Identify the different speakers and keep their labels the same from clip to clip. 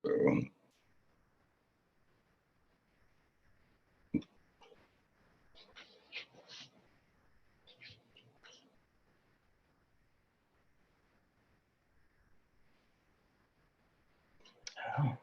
Speaker 1: Boom. Oh.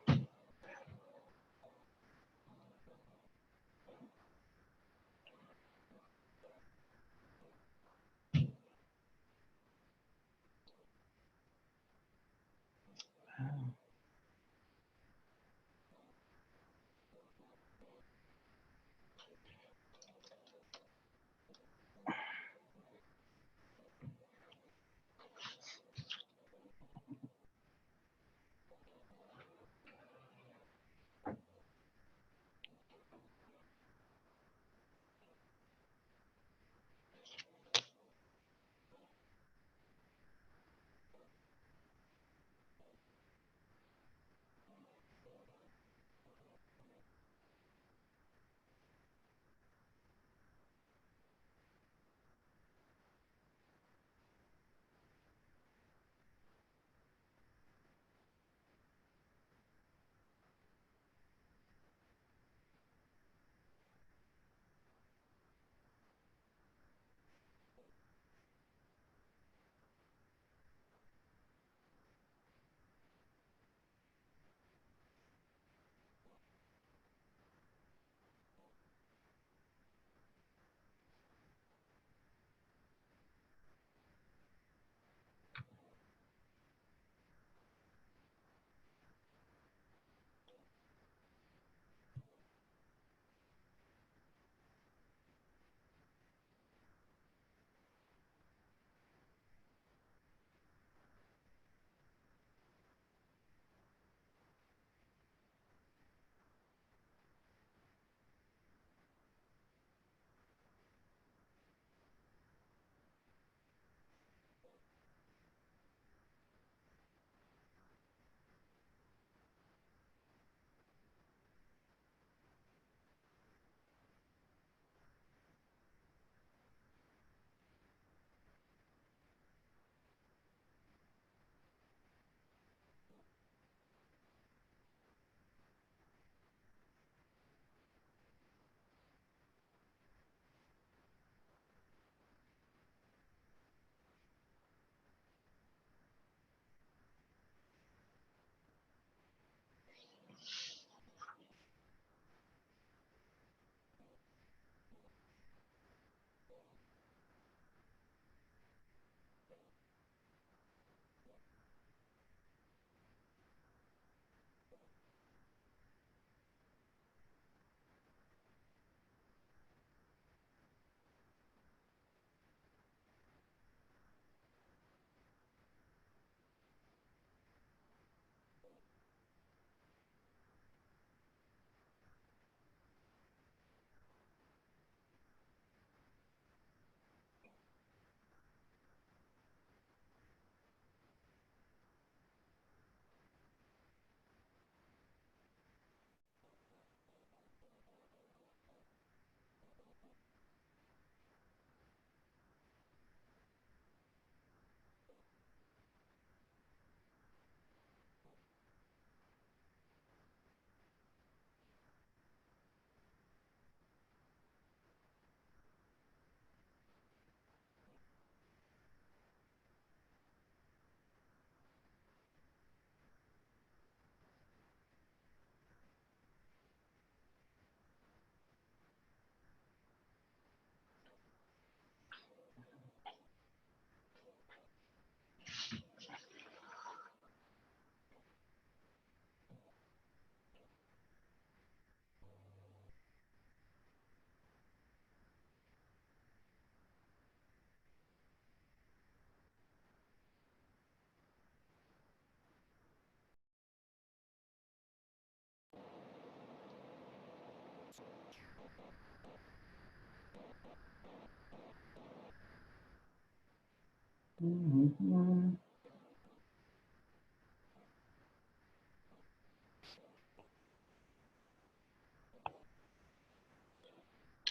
Speaker 1: Mm-hmm.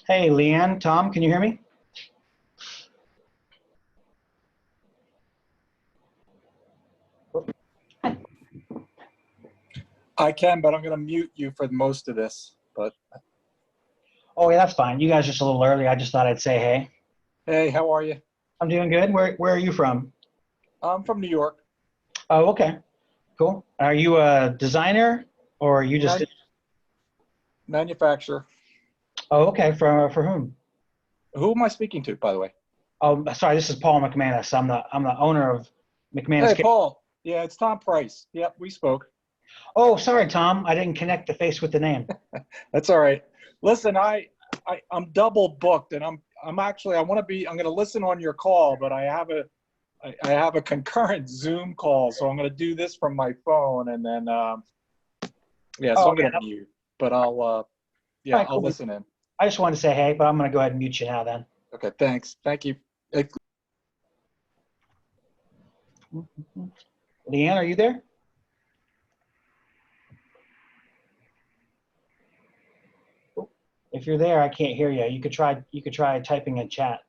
Speaker 1: Hey, Leanne, Tom, can you hear me?
Speaker 2: I can, but I'm going to mute you for most of this. But
Speaker 1: Oh, yeah, that's fine. You guys just a little early. I just thought I'd say hey.
Speaker 2: hey, how are you?
Speaker 1: I'm doing good. Where are you from?
Speaker 2: I'm from New York.
Speaker 1: Oh, okay. Cool. Are you a designer or are you just?
Speaker 2: Manufacturer.
Speaker 1: Oh, okay. For whom?
Speaker 2: Who am I speaking to, by the way?
Speaker 1: Oh, sorry. This is Paul McManus. I'm the owner of McManus.
Speaker 2: Hey, Paul. Yeah, it's Tom Price. Yep, we spoke.
Speaker 1: Oh, sorry, Tom. I didn't connect the face with the name.
Speaker 2: That's all right. Listen, I'm double booked, and I'm going to listen on your call, but I have a concurrent Zoom call, so I'm going to do this from my phone, and then yeah, so I'm going to mute, but I'll
Speaker 1: Right,
Speaker 2: I'll
Speaker 1: cool.
Speaker 2: listen in.
Speaker 1: I just wanted to say hey, but I'm going to go ahead and mute you now then.
Speaker 2: Okay, thanks. Thank you.
Speaker 1: Leanne, are you there? If you're there, I can't hear you. You could try typing in chat.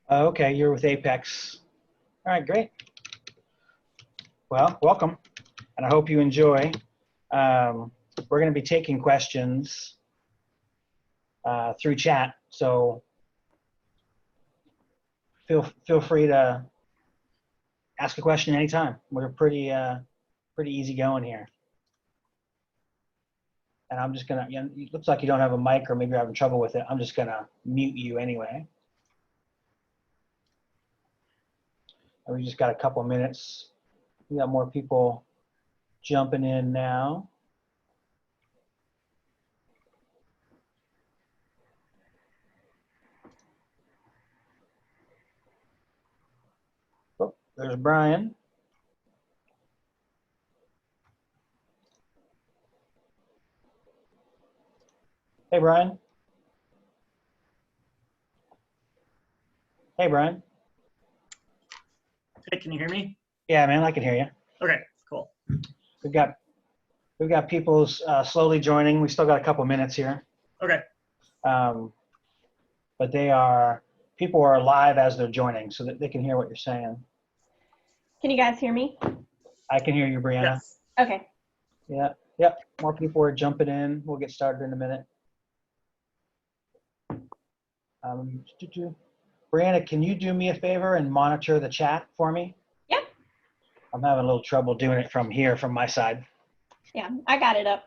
Speaker 1: Okay, you're with Apex. All right, great. Well, welcome, and I hope you enjoy. We're going to be taking questions through chat, so feel free to ask a question anytime. We're pretty easy going here. And I'm just gonna. It looks like you don't have a mic, or maybe you're having trouble with it. I'm just gonna mute you anyway. And we just got a couple of minutes. We got more people jumping in now. Oh, there's Brian. Hey, Brian. Hey, Brian.
Speaker 3: Hey, can you hear me?
Speaker 1: Yeah, man, I can hear you.
Speaker 3: Okay, cool.
Speaker 1: We've got people slowly joining. We still got a couple minutes here.
Speaker 3: Okay.
Speaker 1: But people are live as they're joining, so that they can hear what you're saying.
Speaker 4: Can you guys hear me?
Speaker 1: I can hear you, Brianna.
Speaker 3: Yes.
Speaker 4: Okay.
Speaker 1: Yeah. Yep. More people are jumping in. We'll get started in a minute. Brianna, can you do me a favor and monitor the chat for me?
Speaker 4: Yep.
Speaker 1: I'm having a little trouble doing it from here, from my side.
Speaker 4: Yeah, I got it up.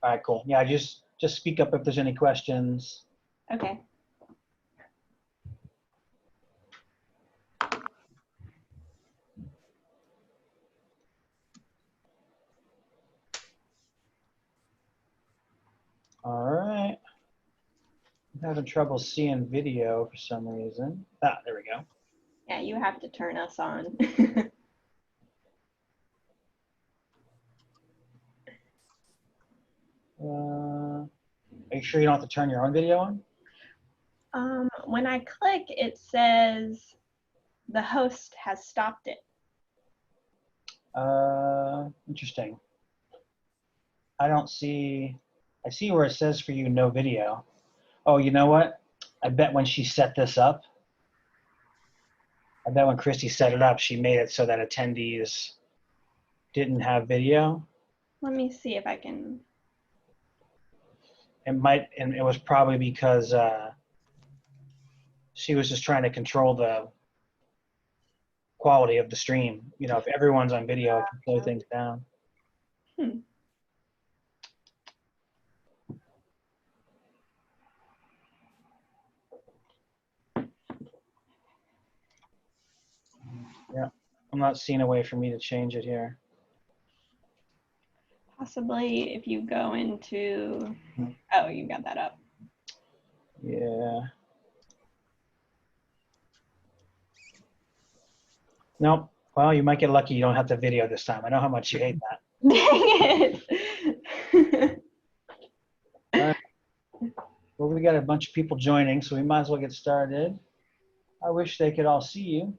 Speaker 1: All right, cool. Yeah, just speak up if there's any questions.
Speaker 4: Okay.
Speaker 1: All right. I'm having trouble seeing video for some reason. Ah, there we go.
Speaker 4: Yeah, you have to turn us on.
Speaker 1: Are you sure you don't have to turn your own video on?
Speaker 4: When I click, it says the host has stopped it.
Speaker 1: Interesting. I see where it says for you no video. Oh, you know what? I bet when she set this up, I bet when Christy set it up, she made it so that attendees didn't have video.
Speaker 4: Let me see if I can.
Speaker 1: And it was probably because she was just trying to control the quality of the stream. You know, if everyone's on video, it can slow things down. Yeah, I'm not seeing a way for me to change it here.
Speaker 4: Possibly if you go into, oh, you got that up.
Speaker 1: Yeah. Nope. Well, you might get lucky. You don't have to video this time. I know how much you hate that.
Speaker 4: Dang it.
Speaker 1: All right. Well, we got a bunch of people joining, so we might as well get started. I wish they could all see you.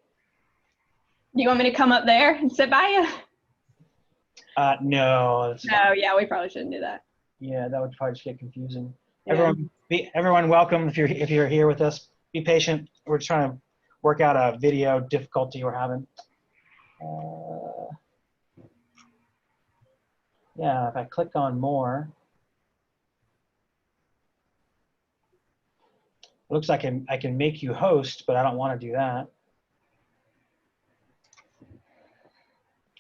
Speaker 4: Do you want me to come up there and sit by you?
Speaker 1: No.
Speaker 4: No, yeah, we probably shouldn't do that.
Speaker 1: Yeah, that would probably just get confusing.
Speaker 4: Yeah.
Speaker 1: Everyone, welcome. If you're here with us, be patient. We're trying to work out a video difficulty we're having. Yeah, if I click on more, it looks like I can make you host, but I don't want to do that.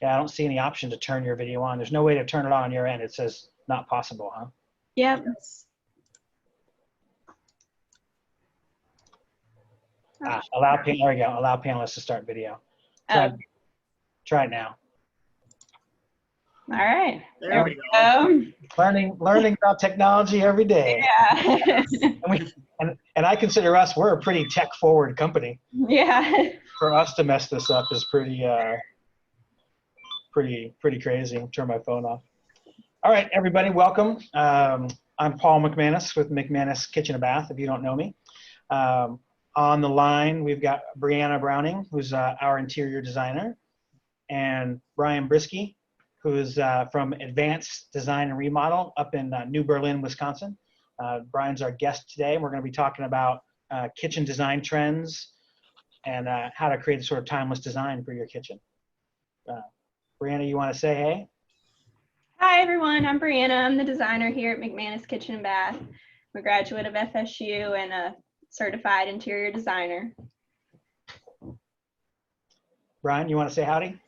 Speaker 1: Yeah, I don't see any option to turn your video on. There's no way to turn it on your end. It says not possible, huh?
Speaker 4: Yep.
Speaker 1: There we go. Allow panelists to start video. Try it now.
Speaker 4: All right.
Speaker 3: There we go.
Speaker 1: Learning about technology every day.
Speaker 4: Yeah.
Speaker 1: And I consider we're a pretty tech forward company.
Speaker 4: Yeah.
Speaker 1: For us to mess this up is pretty crazy. Turn my phone off. All right, everybody, welcome. I'm Paul McManus with McManus Kitchen and Bath, if you don't know me. On the line, we've got Brianna Browning, who's our interior designer, and Bryan Brisky, who is from Advantage Design and Remodel up in New Berlin, Wisconsin. Brian's our guest today. We're going to be talking about kitchen design trends and how to create a sort of timeless design for your kitchen. Brianna, you want to say hey?
Speaker 4: Hi, everyone. I'm Brianna. I'm the designer here at McManus Kitchen and Bath. I'm a graduate of FSU and a certified interior designer.
Speaker 1: Brian, you want to say howdy?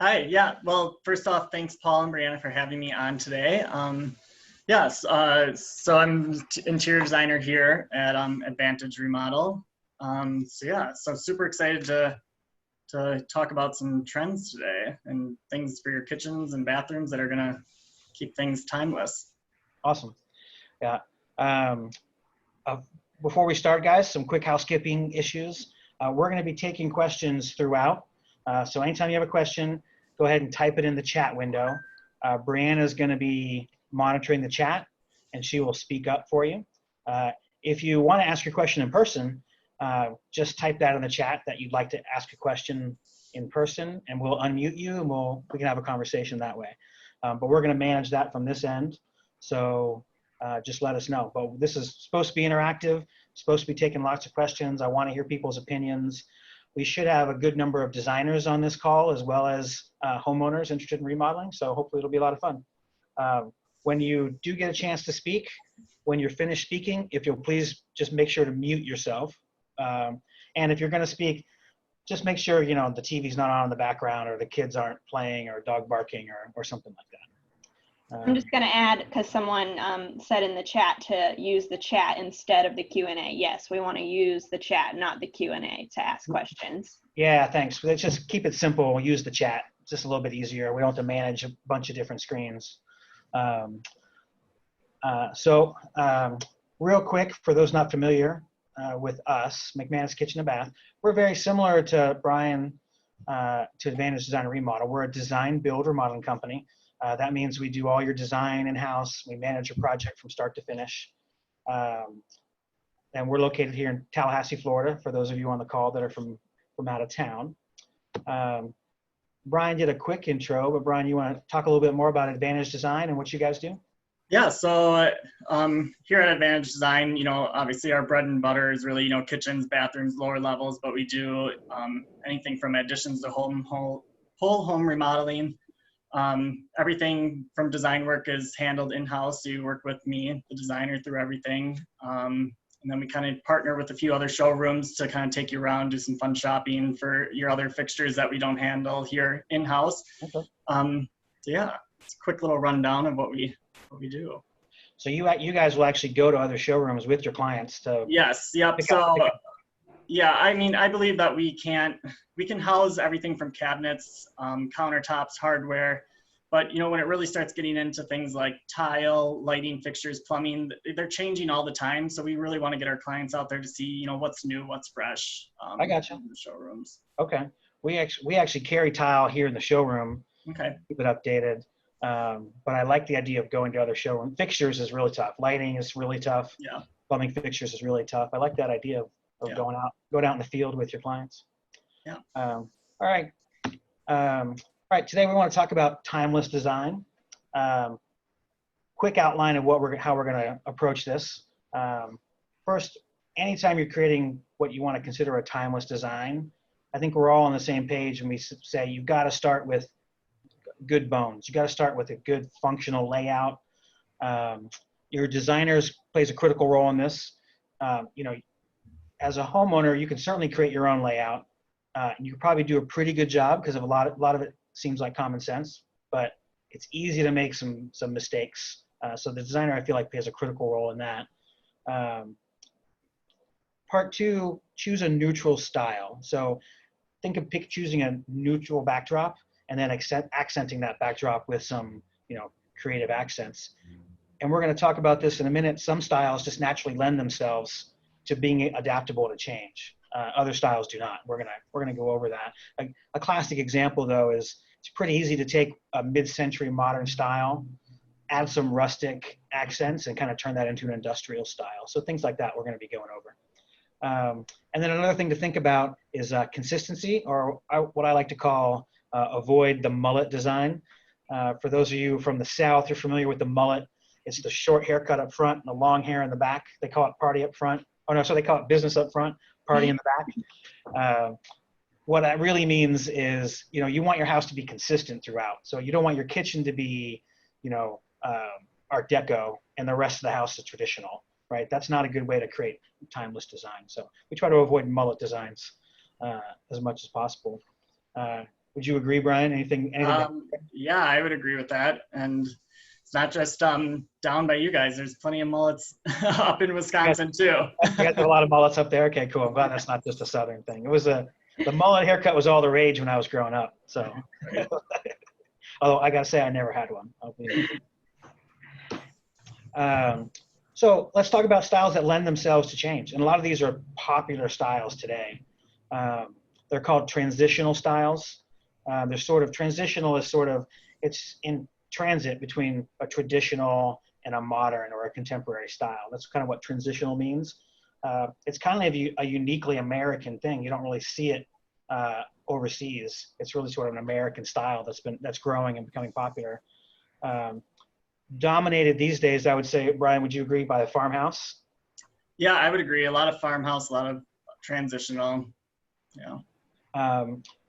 Speaker 3: Hi, yeah. Well, first off, thanks Paul and Brianna for having me on today. So I'm interior designer here at Advantage Remodel. So super excited to talk about some trends today and things for your kitchens and bathrooms that are gonna keep things timeless.
Speaker 1: Awesome. Yeah. Before we start, guys, some quick housekeeping issues. We're going to be taking questions throughout. So anytime you have a question, go ahead and type it in the chat window. Brianna is going to be monitoring the chat, and she will speak up for you. If you want to ask your question in person, just type that in the chat that you'd like to ask a question in person, and we'll unmute you, and we can have a conversation that way. But we're going to manage that from this end. So just let us know. But this is supposed to be interactive, supposed to be taking lots of questions. I want to hear people's opinions. We should have a good number of designers on this call, as well as homeowners interested in remodeling. So hopefully it'll be a lot of fun. When you do get a chance to speak, when you're finished speaking, if you'll please just make sure to mute yourself. And if you're going to speak, just make sure, the TV's not on in the background, or the kids aren't playing, or dog barking, or something like that.
Speaker 4: I'm just going to add, because someone said in the chat to use the chat instead of the Q&A. Yes, we want to use the chat, not the Q&A, to ask questions.
Speaker 1: Yeah, thanks. Let's just keep it simple. Use the chat. It's just a little bit easier. We don't have to manage a bunch of different screens. Real quick, for those not familiar with us, McManus Kitchen and Bath, we're very similar to Bryan, to Advantage Design and Remodel. We're a design, build, remodeling company. That means we do all your design in-house. We manage your project from start to finish. And we're located here in Tallahassee, Florida, for those of you on the call that are from out of town. Brian did a quick intro, but Brian, you want to talk a little bit more about Advantage Design and what you guys do?
Speaker 3: Yeah, so here at Advantage Design, obviously our bread and butter is really, kitchens, bathrooms, lower levels, but we do anything from additions to whole home remodeling. Everything from design work is handled in-house. So you work with me, the designer, through everything. And then we kind of partner with a few other showrooms to kind of take you around, do some fun shopping for your other fixtures that we don't handle here in-house. Okay. So yeah, it's a quick little rundown of what we do.
Speaker 1: So you guys will actually go to other showrooms with your clients to.
Speaker 3: Yes. Yep. Yeah, I believe that we can house everything from cabinets, countertops, hardware, but when it really starts getting into things like tile, lighting fixtures, plumbing, they're changing all the time. So we really want to get our clients out there to see, what's new, what's fresh.
Speaker 1: I gotcha.
Speaker 3: In the showrooms.
Speaker 1: Okay. We actually carry tile here in the showroom.
Speaker 3: Okay.
Speaker 1: Keep it updated. But I like the idea of going to other showroom. Fixtures is really tough. Lighting is really tough.
Speaker 3: Yeah.
Speaker 1: Plumbing fixtures is really tough. I like that idea of
Speaker 3: Yeah.
Speaker 1: going out in the field with your clients.
Speaker 3: Yeah.
Speaker 1: All right. All right. Today we want to talk about timeless design. Quick outline of how we're going to approach this. First, anytime you're creating what you want to consider a timeless design, I think we're all on the same page when we say you've got to start with good bones. You got to start with a good functional layout. Your designers plays a critical role in this. You know, as a homeowner, you can certainly create your own layout. You can probably do a pretty good job because of a lot of it seems like common sense, but it's easy to make some mistakes. So the designer, I feel like, plays a critical role in that. Part two, choose a neutral style. So think of choosing a neutral backdrop and then accenting that backdrop with some, you know, creative accents. And we're going to talk about this in a minute. Some styles just naturally lend themselves to being adaptable to change. Other styles do not. We're gonna go over that. A classic example, though, is it's pretty easy to take a mid-century modern style, add some rustic accents, and kind of turn that into an industrial style. So things like that we're going to be going over. And then another thing to think about is consistency, or what I like to call avoid the mullet design. For those of you from the South, you're familiar with the mullet. It's the short haircut up front and the long hair in the back. They call it party up front. Oh no, so they call it business up front, party in the back. What that really means is, you know, you want your house to be consistent throughout. So you don't want your kitchen to be, you know, Art Deco and the rest of the house is traditional, right? That's not a good way to create timeless design. So we try to avoid mullet designs as much as possible. Would you agree, Brian? Anything
Speaker 3: yeah, I would agree with that. And it's not just down by you guys. There's plenty of mullets up in Wisconsin too.
Speaker 1: You guys have a lot of mullets up there. Okay, cool. I'm glad that's not just a Southern thing. It was the mullet haircut was all the rage when I was growing up. So, although I gotta say I never had one. So let's talk about styles that lend themselves to change. And a lot of these are popular styles today. They're called transitional styles. They're sort of transitional is sort of, it's in transit between a traditional and a modern or a contemporary style. That's kind of what transitional means. It's kind of a uniquely American thing. You don't really see it overseas. It's really sort of an American style that's growing and becoming popular. Dominated these days, I would say, Brian, would you agree, by the farmhouse?
Speaker 3: Yeah, I would agree. A lot of farmhouse, a lot of transitional. Yeah.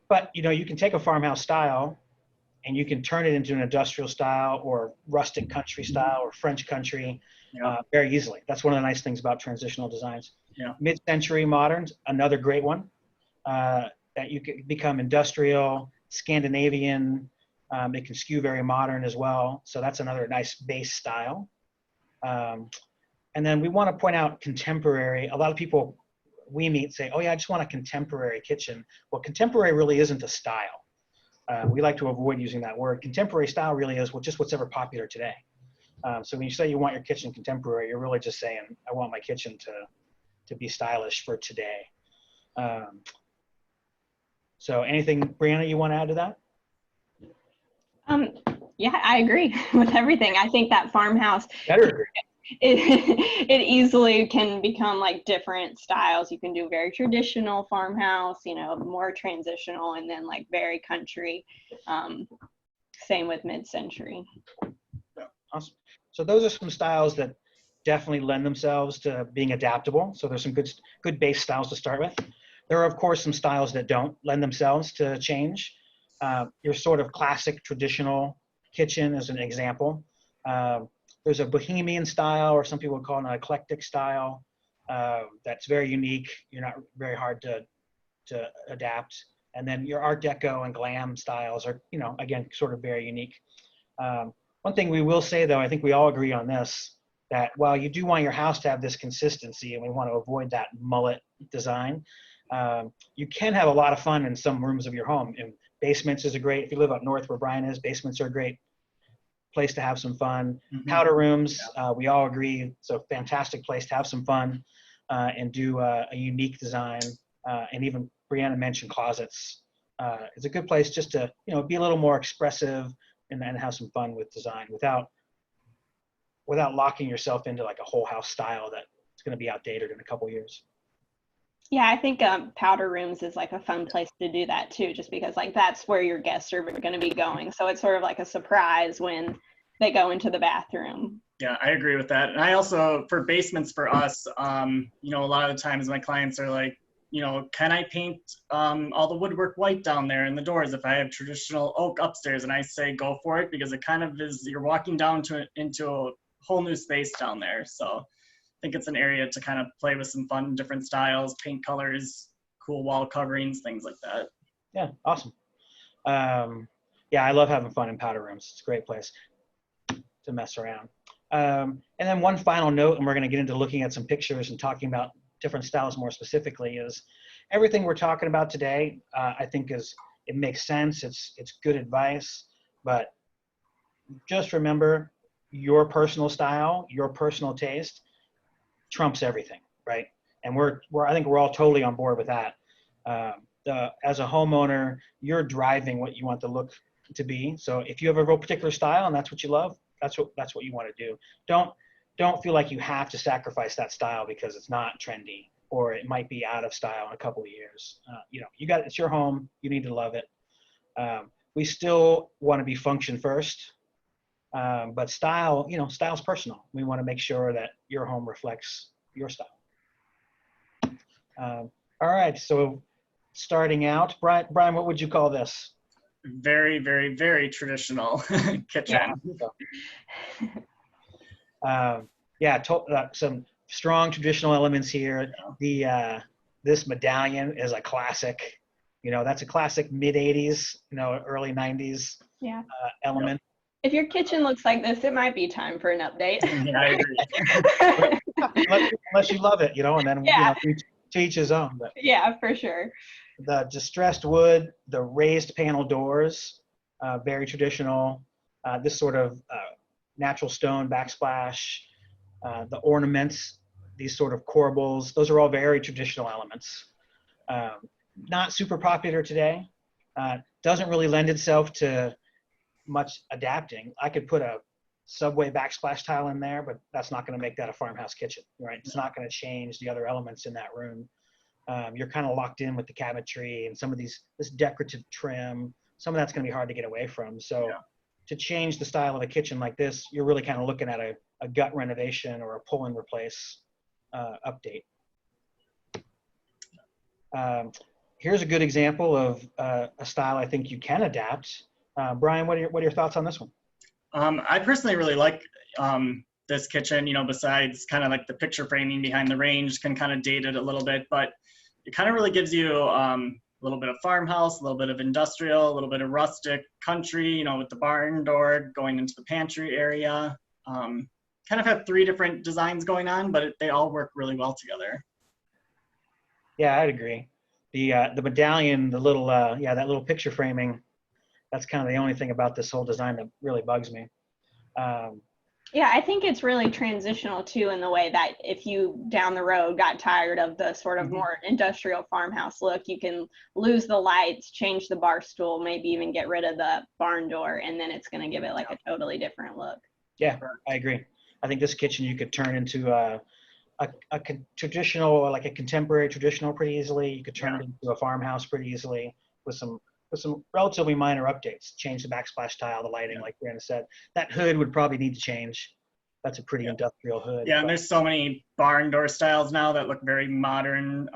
Speaker 1: But you know, you can take a farmhouse style and you can turn it into an industrial style or rustic country style or French country very easily. That's one of the nice things about transitional designs.
Speaker 3: Yeah.
Speaker 1: Mid-century moderns, another great one that you can become industrial, Scandinavian. It can skew very modern as well. So that's another nice base style. And then we want to point out contemporary. A lot of people we meet say, oh yeah, I just want a contemporary kitchen. Well, contemporary really isn't a style. We like to avoid using that word. Contemporary style really is just what's ever popular today. So when you say you want your kitchen contemporary, you're really just saying, I want my kitchen to be stylish for today. So anything, Brianna, you want to add to that?
Speaker 4: Yeah, I agree with everything. I think that farmhouse,
Speaker 1: Better.
Speaker 4: It easily can become like different styles. You can do very traditional farmhouse, you know, more transitional, and then like very country. Same with mid-century.
Speaker 1: Awesome. So those are some styles that definitely lend themselves to being adaptable. So there's some good base styles to start with. There are, of course, some styles that don't lend themselves to change. Your sort of classic traditional kitchen is an example. There's a bohemian style, or some people would call it an eclectic style. That's very unique. You're not very hard to adapt. And then your Art Deco and glam styles are, you know, again, sort of very unique. One thing we will say, though, I think we all agree on this, that while you do want your house to have this consistency, and we want to avoid that mullet design, you can have a lot of fun in some rooms of your home. And basements is a great, if you live up north where Brian is, basements are a great place to have some fun.
Speaker 3: Mm-hmm.
Speaker 1: Powder rooms, we all agree, it's a fantastic place to have some fun and do a unique design. And even Brianna mentioned closets. It's a good place just to, be a little more expressive and have some fun with design without locking yourself into like a whole house style that's going to be outdated in a couple years.
Speaker 4: Yeah, I think powder rooms is like a fun place to do that too, just because like that's where your guests are going to be going. So it's sort of like a surprise when they go into the bathroom.
Speaker 3: Yeah, I agree with that. And I also, for basements for us, a lot of the times my clients are like, can I paint all the woodwork white down there in the doors if I have traditional oak upstairs? And I say, go for it, because it kind of is, you're walking down into a whole new space down there. So I think it's an area to kind of play with some fun, different styles, paint colors, cool wall coverings, things like that.
Speaker 1: Yeah, awesome. Yeah, I love having fun in powder rooms. It's a great place to mess around. And then one final note, and we're going to get into looking at some pictures and talking about different styles more specifically, is everything we're talking about today, I think it makes sense. It's good advice, but just remember your personal style, your personal taste trumps everything, right? And I think we're all totally on board with that. As a homeowner, you're driving what you want the look to be. So if you have a real particular style and that's what you love, that's what you want to do. Don't feel like you have to sacrifice that style because it's not trendy or it might be out of style in a couple of years. It's your home. You need to love it. We still want to be function first, but style's personal. We want to make sure that your home reflects your style. All right. So starting out, Brian, what would you call this?
Speaker 3: Very, very, very traditional kitchen.
Speaker 1: Some strong traditional elements here. This medallion is a classic. That's a classic mid 80s, early 90s element.
Speaker 4: If your kitchen looks like this, it might be time for an update.
Speaker 3: Yeah, I agree.
Speaker 1: unless you love it, and then to each his own. But
Speaker 4: yeah, for sure.
Speaker 1: The distressed wood, the raised panel doors, very traditional. This sort of natural stone backsplash, the ornaments, these sort of corbels, those are all very traditional elements. Not super popular today. Doesn't really lend itself to much adapting. I could put a subway backsplash tile in there, but that's not going to make that a farmhouse kitchen, right? It's not going to change the other elements in that room. You're kind of locked in with the cabinetry and some of this decorative trim. Some of that's going to be hard to get away from. So to change the style of a kitchen like this, you're really kind of looking at a gut renovation or a pull and replace update. Here's a good example of a style I think you can adapt. Brian, what are your thoughts on this one?
Speaker 3: I personally really like this kitchen, besides kind of like the picture framing behind the range can kind of date it a little bit, but it kind of really gives you a little bit of farmhouse, a little bit of industrial, a little bit of rustic country, with the barn door going into the pantry area. Kind of have three different designs going on, but they all work really well together.
Speaker 1: Yeah, I'd agree. The medallion, the little, that little picture framing, that's kind of the only thing about this whole design that really bugs me.
Speaker 4: Yeah, I think it's really transitional too, in the way that if you down the road got tired of the sort of more industrial farmhouse look, you can lose the lights, change the bar stool, maybe even get rid of the barn door, and then it's going to give it like a totally different look.
Speaker 1: Yeah, I agree. I think this kitchen you could turn into a traditional, like a contemporary traditional pretty easily. You could turn it into a farmhouse pretty easily with some relatively minor updates. Change the backsplash tile, the lighting, like Brandon said. That hood would probably need to change. That's a pretty industrial hood.
Speaker 3: Yeah, and there's so many barn door styles now that look very modern,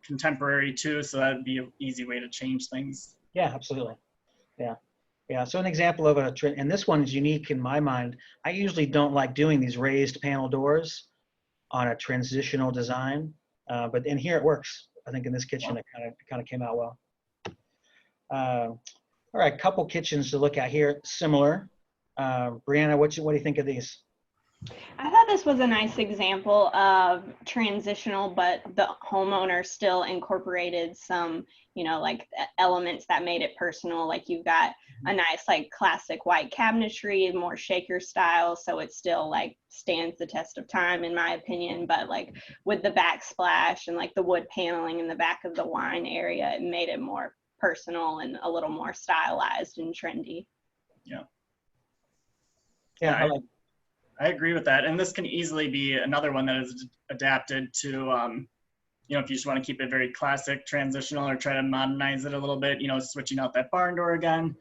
Speaker 3: contemporary too, so that'd be an easy way to change things.
Speaker 1: Yeah, absolutely. Yeah, so an example of and this one is unique in my mind. I usually don't like doing these raised panel doors on a transitional design, but in here it works. I think in this kitchen it kind of came out well. All right, couple kitchens to look at here, similar. Brianna, what do you think of these?
Speaker 4: I thought this was a nice example of transitional, but the homeowner still incorporated some, like elements that made it personal. Like you've got a nice, like classic white cabinetry, more shaker style. So it still like stands the test of time, in my opinion. But like with the backsplash and like the wood paneling in the back of the wine area, it made it more personal and a little more stylized and trendy.
Speaker 1: Yeah,
Speaker 3: I agree with that. And this can easily be another one that is adapted to, you know, if you just want to keep it very classic, transitional, or try to modernize it a little bit, you know, switching out that barn door again,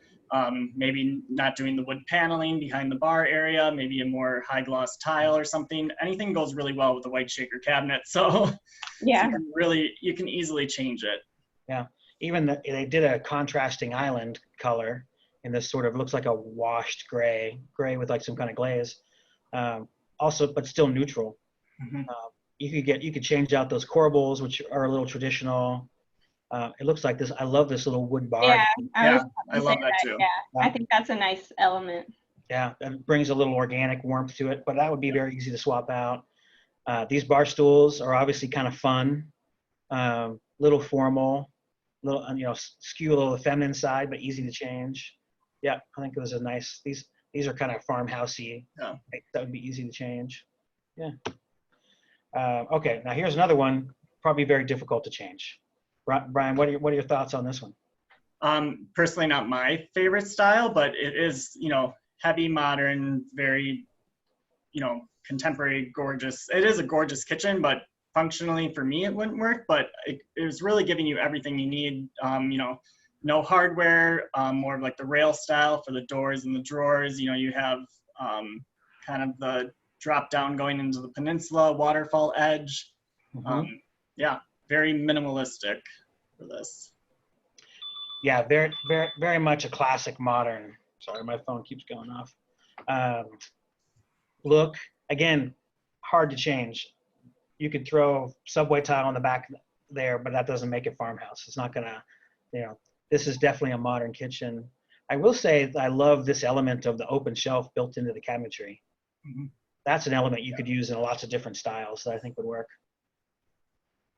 Speaker 3: maybe not doing the wood paneling behind the bar area, maybe a more high gloss tile or something. Anything goes really well with the white shaker cabinet. So,
Speaker 4: Yeah.
Speaker 3: you can easily change it.
Speaker 1: Yeah. Even they did a contrasting island color in this sort of looks like a washed gray with like some kind of glaze. Also, but still neutral.
Speaker 3: Mhm.
Speaker 1: You could change out those corbels, which are a little traditional. It looks like this. I love this little wood bar.
Speaker 4: Yeah,
Speaker 3: Yeah, I love that too.
Speaker 4: Yeah, I think that's a nice element.
Speaker 1: Yeah, that brings a little organic warmth to it, but that would be very easy to swap out. These bar stools are obviously kind of fun, little formal, little, skew a little the feminine side, but easy to change. Yeah, I think those are nice. These are kind of farmhousey.
Speaker 3: Yeah.
Speaker 1: That would be easy to change. Yeah. Okay, now here's another one, probably very difficult to change. Bryan, what are your thoughts on this one?
Speaker 3: Personally, not my favorite style, but it is, you know, heavy, modern, very, you know, contemporary, gorgeous. It is a gorgeous kitchen, but functionally for me, it wouldn't work, but it was really giving you everything you need. You know, no hardware, more of like the rail style for the doors and the drawers. You know, you have kind of the drop down going into the peninsula, waterfall edge.
Speaker 1: Mm-hmm.
Speaker 3: Yeah, very minimalistic for this.
Speaker 1: Yeah, very, very, very much a classic modern. Sorry, my phone keeps going off. Look, again, hard to change. You could throw subway tile on the back there, but that doesn't make it farmhouse. It's not gonna, this is definitely a modern kitchen. I will say that I love this element of the open shelf built into the cabinetry.
Speaker 3: Mhm.
Speaker 1: That's an element you could use in lots of different styles that I think would work.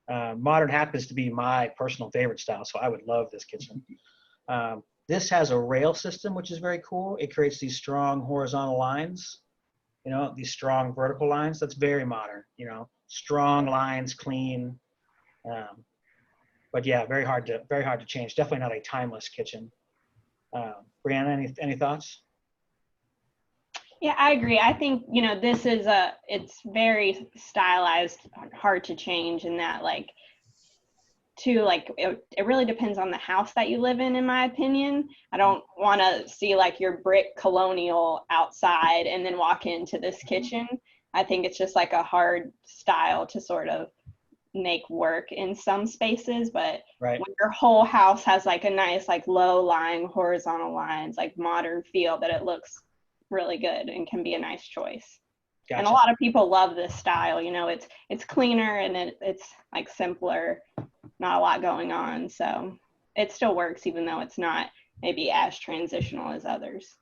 Speaker 1: Modern happens to be my personal favorite style, so I would love this kitchen. This has a rail system, which is very cool. It creates these strong horizontal lines, these strong vertical lines. That's very modern, strong lines, clean. But yeah, very hard to change. Definitely not a timeless kitchen. Brianna, any thoughts?
Speaker 4: Yeah, I agree. I think, this is it's very stylized, hard to change in that, it really depends on the house that you live in my opinion. I don't want to see like your brick colonial outside and then walk into this kitchen. I think it's just like a hard style to sort of make work in some spaces, but
Speaker 1: right.
Speaker 4: When your whole house has like a nice, like low lying horizontal lines, like modern feel, that it looks really good and can be a nice choice. Gotcha. And a lot of people love this style. It's cleaner and it's like simpler, not a lot going on. So it still works even though it's not maybe as transitional as others.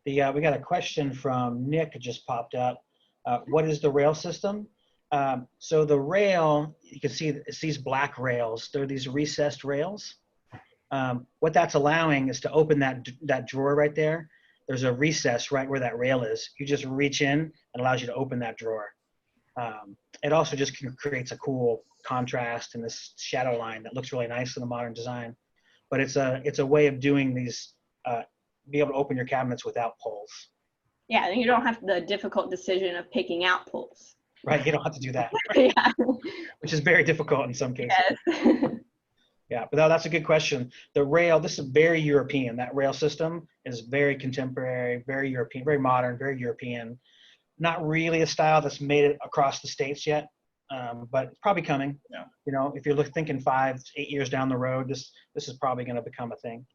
Speaker 1: We got a question from Nick just popped up. What is the rail system? So the rail, you can see it's these black rails. They're these recessed rails. What that's allowing is to open that drawer right there. There's a recess right where that rail is. You just reach in and allows you to open that drawer. It also just creates a cool contrast in this shadow line that looks really nice in the modern design. But it's a way of doing these, be able to open your cabinets without pulls.
Speaker 4: Yeah, you don't have the difficult decision of picking out pulls.
Speaker 1: Right, you don't have to do that.
Speaker 4: Yeah.
Speaker 1: Which is very difficult in some cases.
Speaker 4: Yes.
Speaker 1: Yeah, but that's a good question. The rail, this is very European. That rail system is very contemporary, very European, very modern, very European. Not really a style that's made it across the States yet, but it's probably coming.
Speaker 3: Yeah.
Speaker 1: If you're thinking 5-8 years down the road, this is probably going to become a thing.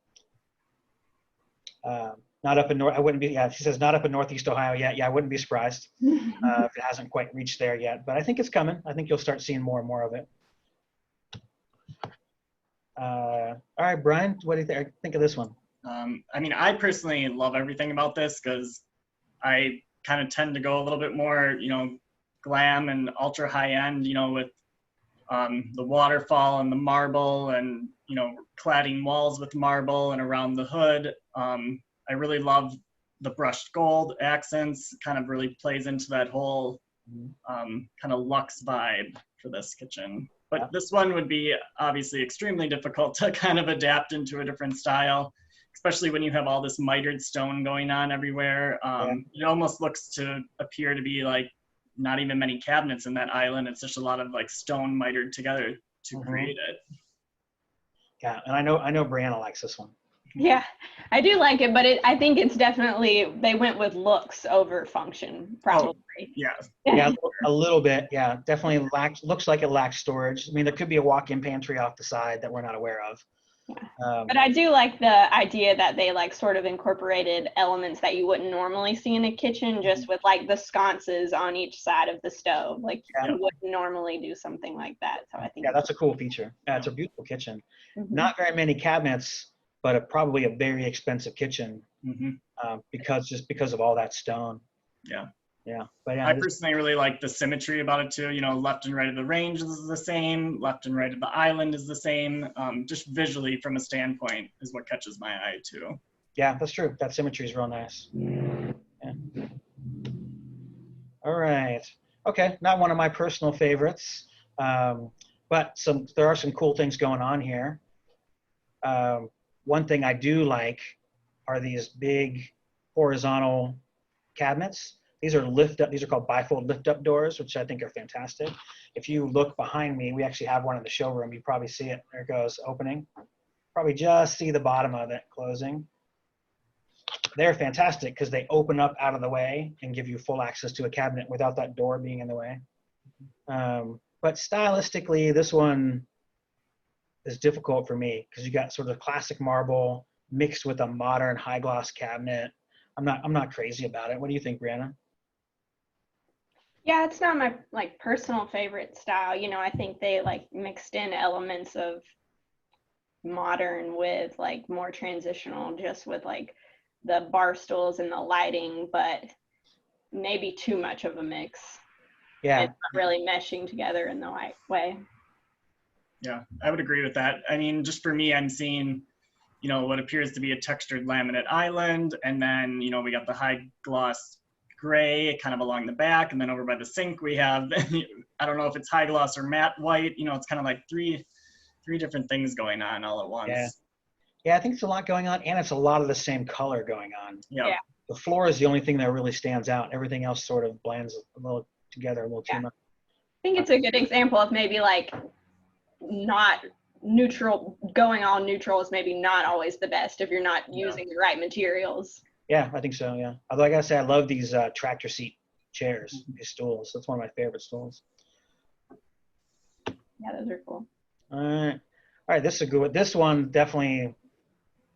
Speaker 1: Not up in North, I wouldn't be, yeah, she says not up in Northeast Ohio yet. Yeah, I wouldn't be surprised if it hasn't quite reached there yet, but I think it's coming. I think you'll start seeing more and more of it. All right, Bryan, what do you think of this one?
Speaker 3: I personally love everything about this because I kind of tend to go a little bit more, glam and ultra high end, with the waterfall and the marble and, cladding walls with marble and around the hood. I really love the brushed gold accents, kind of really plays into that whole kind of luxe vibe for this kitchen. But this one would be obviously extremely difficult to kind of adapt into a different style, especially when you have all this mitered stone going on everywhere. It almost looks to appear to be like not even many cabinets in that island. It's just a lot of like stone mitered together to create it.
Speaker 1: Yeah, and I know Brianna likes this one.
Speaker 4: Yeah, I do like it, but I think it's definitely, they went with looks over function, probably.
Speaker 3: Yeah.
Speaker 1: Yeah, a little bit. Yeah, definitely looks like it lacks storage. I mean, there could be a walk-in pantry off the side that we're not aware of.
Speaker 4: Yeah. But I do like the idea that they like sort of incorporated elements that you wouldn't normally see in a kitchen, just with like the sconces on each side of the stove. Like you wouldn't normally do something like that. So I think
Speaker 1: that's a cool feature. Yeah, it's a beautiful kitchen. Not very many cabinets, but probably a very expensive kitchen because of all that stone.
Speaker 3: Yeah.
Speaker 1: Yeah, but yeah,
Speaker 3: I personally really like the symmetry about it too. You know, left and right of the range is the same. Left and right of the island is the same. Just visually from a standpoint is what catches my eye too.
Speaker 1: Yeah, that's true. That symmetry is real nice. Yeah. All right. Okay, not one of my personal favorites, but there are some cool things going on here. One thing I do like are these big horizontal cabinets. These are these are called bifold lift-up doors, which I think are fantastic. If you look behind me, we actually have one in the showroom. You probably see it. There it goes, opening. Probably just see the bottom of it closing. They're fantastic because they open up out of the way and give you full access to a cabinet without that door being in the way. But stylistically, this one is difficult for me because you got sort of classic marble mixed with a modern high gloss cabinet. I'm not crazy about it. What do you think, Brianna?
Speaker 4: Yeah, it's not my like personal favorite style. You know, I think they like mixed in elements of modern with like more transitional, just with like the bar stools and the lighting, but maybe too much of a mix.
Speaker 1: Yeah.
Speaker 4: It's not really meshing together in the right way.
Speaker 3: Yeah, I would agree with that. I mean, just for me, I'm seeing, you know, what appears to be a textured laminate island, and then, you know, we got the high gloss gray kind of along the back, and then over by the sink we have, I don't know if it's high gloss or matte white, you know, it's kind of like three different things going on all at once.
Speaker 1: Yeah, I think it's a lot going on, and it's a lot of the same color going on.
Speaker 3: Yeah.
Speaker 1: The floor is the only thing that really stands out. Everything else sort of blends a little together a little too much.
Speaker 4: I think it's a good example of maybe like not neutral, going all neutral is maybe not always the best if you're not using the right materials.
Speaker 1: Yeah, I think so, yeah. Although I gotta say, I love these tractor seat chairs, these stools. That's one of my favorite stools.
Speaker 4: Yeah, those are cool.
Speaker 1: All right, this is a good one. This one definitely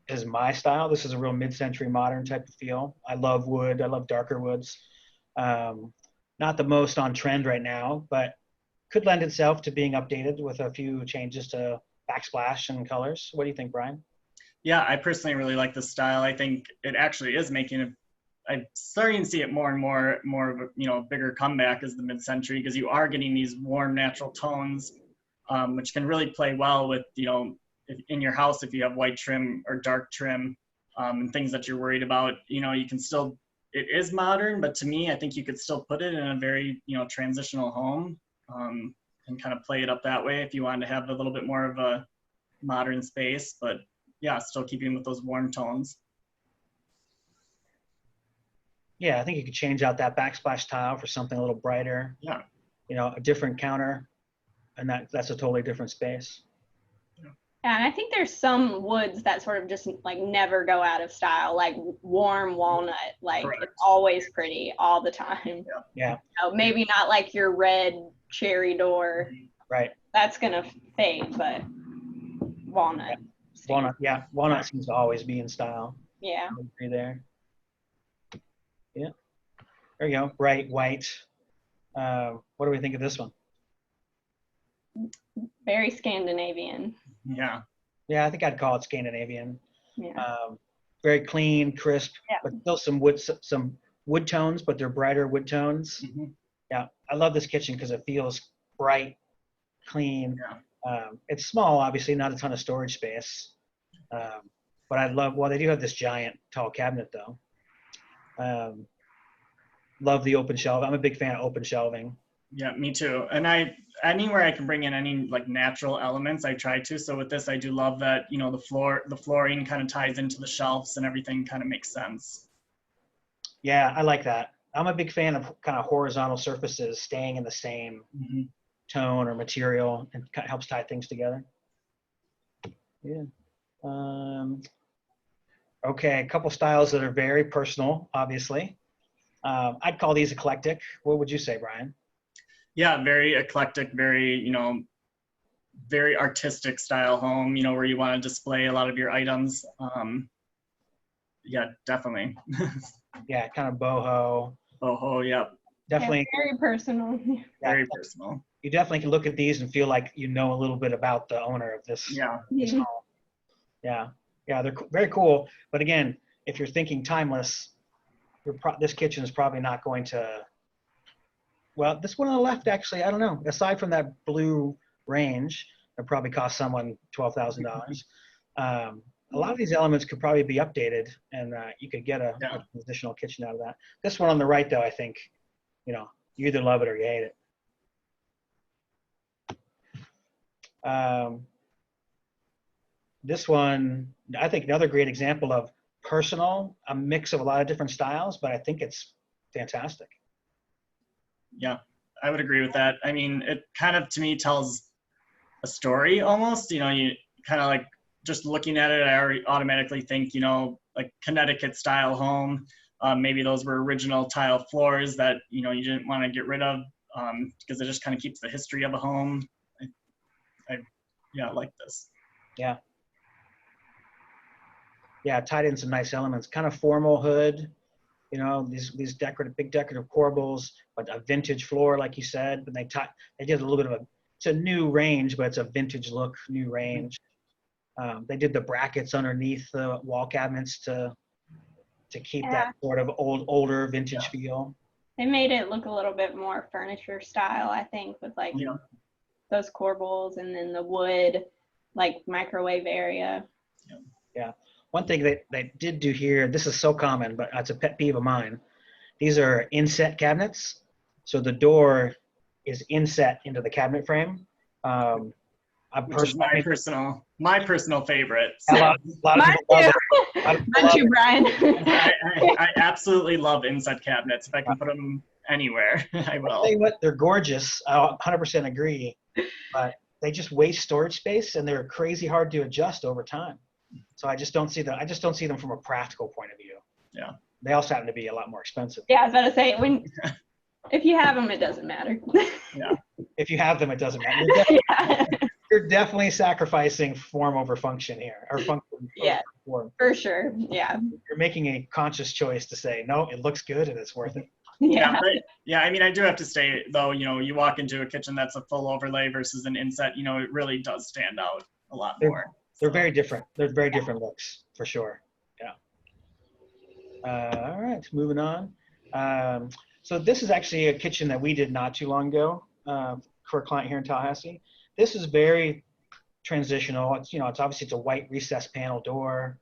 Speaker 1: is my style. This is a real mid-century modern type of feel. I love wood. I love darker woods. Not the most on trend right now, but could lend itself to being updated with a few changes to backsplash and colors. What do you think, Brian?
Speaker 3: Yeah, I personally really like this style. I think it actually is I'm starting to see it more and more of a, you know, bigger comeback as the mid-century, because you are getting these warm natural tones, which can really play well with, you know, in your house, if you have white trim or dark trim and things that you're worried about, you know, you can still, it is modern, but to me, I think you could still put it in a very, you know, transitional home and kind of play it up that way if you wanted to have a little bit more of a modern space, but yeah, still keeping with those warm tones.
Speaker 1: Yeah, I think you could change out that backsplash tile for something a little brighter.
Speaker 3: Yeah.
Speaker 1: You know, a different counter, and that's a totally different space.
Speaker 4: Yeah, and I think there's some woods that sort of just like never go out of style, like warm walnut, like
Speaker 3: Correct.
Speaker 4: It's always pretty all the time.
Speaker 1: Yeah.
Speaker 4: You know, maybe not like your red cherry door.
Speaker 1: Right.
Speaker 4: That's gonna fade, but walnut.
Speaker 1: Walnut seems to always be in style.
Speaker 4: Yeah.
Speaker 1: I agree there. Yeah. There you go. Bright white. What do we think of this one?
Speaker 4: Very Scandinavian.
Speaker 3: Yeah.
Speaker 1: Yeah, I think I'd call it Scandinavian.
Speaker 4: Yeah.
Speaker 1: Very clean, crisp,
Speaker 4: Yeah.
Speaker 1: but still some wood tones, but they're brighter wood tones.
Speaker 3: Mm-hmm.
Speaker 1: Yeah, I love this kitchen because it feels bright, clean.
Speaker 3: Yeah.
Speaker 1: It's small, obviously, not a ton of storage space. But I love, well, they do have this giant tall cabinet though. Love the open shelf. I'm a big fan of open shelving.
Speaker 3: Yeah, me too. And I anywhere I can bring in any like natural elements, I try to. So with this, I do love that, you know, the flooring kind of ties into the shelves and everything kind of makes sense.
Speaker 1: Yeah, I like that. I'm a big fan of kind of horizontal surfaces staying in the same tone or material, and kind of helps tie things together. Yeah. Okay, a couple styles that are very personal, obviously. I'd call these eclectic. What would you say, Bryan?
Speaker 3: Yeah, very eclectic, very, you know, very artistic style home, you know, where you want to display a lot of your items. Yeah, definitely.
Speaker 1: Yeah, kind of boho.
Speaker 3: Boho, yeah.
Speaker 1: Definitely.
Speaker 4: Yeah, very personal.
Speaker 1: Yeah,
Speaker 3: Very personal.
Speaker 1: you definitely can look at these and feel like you know a little bit about the owner of this, this home. Yeah, yeah, they're very cool. But again, if you're thinking timeless, this kitchen is probably not going to. Well, this one on the left, actually, I don't know. Aside from that blue range, it probably cost someone $12,000. A lot of these elements could probably be updated, and you could get a additional kitchen out of that. This one on the right, though, I think, you know, you either love it or you hate it. This one, I think, another great example of personal, a mix of a lot of different styles, but I think it's fantastic.
Speaker 3: Yeah, I would agree with that. I mean, it kind of, to me, tells a story almost. You know, you kind of like, just looking at it, I already automatically think, you know, like Connecticut style home. Maybe those were original tile floors that, you know, you didn't want to get rid of because it just kind of keeps the history of a home. I like this.
Speaker 1: Yeah. Yeah, tied in some nice elements. Kind of formal hood, you know, these big decorative corbels, but a vintage floor, like you said. But they did a little bit of it's a new range, but it's a vintage look, new range. They did the brackets underneath the wall cabinets to keep that sort of older vintage feel.
Speaker 4: They made it look a little bit more furniture style, I think, with like those corbels and then the wood, like microwave area.
Speaker 1: Yeah. One thing they did do here, this is so common, but it's a pet peeve of mine. These are inset cabinets. So the door is inset into the cabinet frame.
Speaker 3: Which is my personal favorite.
Speaker 1: So. A lot of people love it.
Speaker 4: Not you, Bryan.
Speaker 3: I absolutely love inset cabinets. If I can put them anywhere, I will.
Speaker 1: I'll tell you what, they're gorgeous. I 100% agree. But they just waste storage space, and they're crazy hard to adjust over time. So I just don't see them. I just don't see them from a practical point of view.
Speaker 3: Yeah.
Speaker 1: They also happen to be a lot more expensive.
Speaker 4: Yeah, I was about to say, if you have them, it doesn't matter.
Speaker 1: Yeah. If you have them, it doesn't matter. You're definitely sacrificing form over function here, or function over form.
Speaker 4: For sure. Yeah.
Speaker 1: You're making a conscious choice to say, no, it looks good and it's worth it.
Speaker 3: Yeah, I mean, I do have to say, though, you know, you walk into a kitchen that's a full overlay versus an inset, you know, it really does stand out a lot more.
Speaker 1: They're very different. They're very different looks, for sure. Yeah. All right, moving on. So this is actually a kitchen that we did not too long ago for a client here in Tallahassee. This is very transitional. It's, you know, it's obviously, it's a white recessed panel door.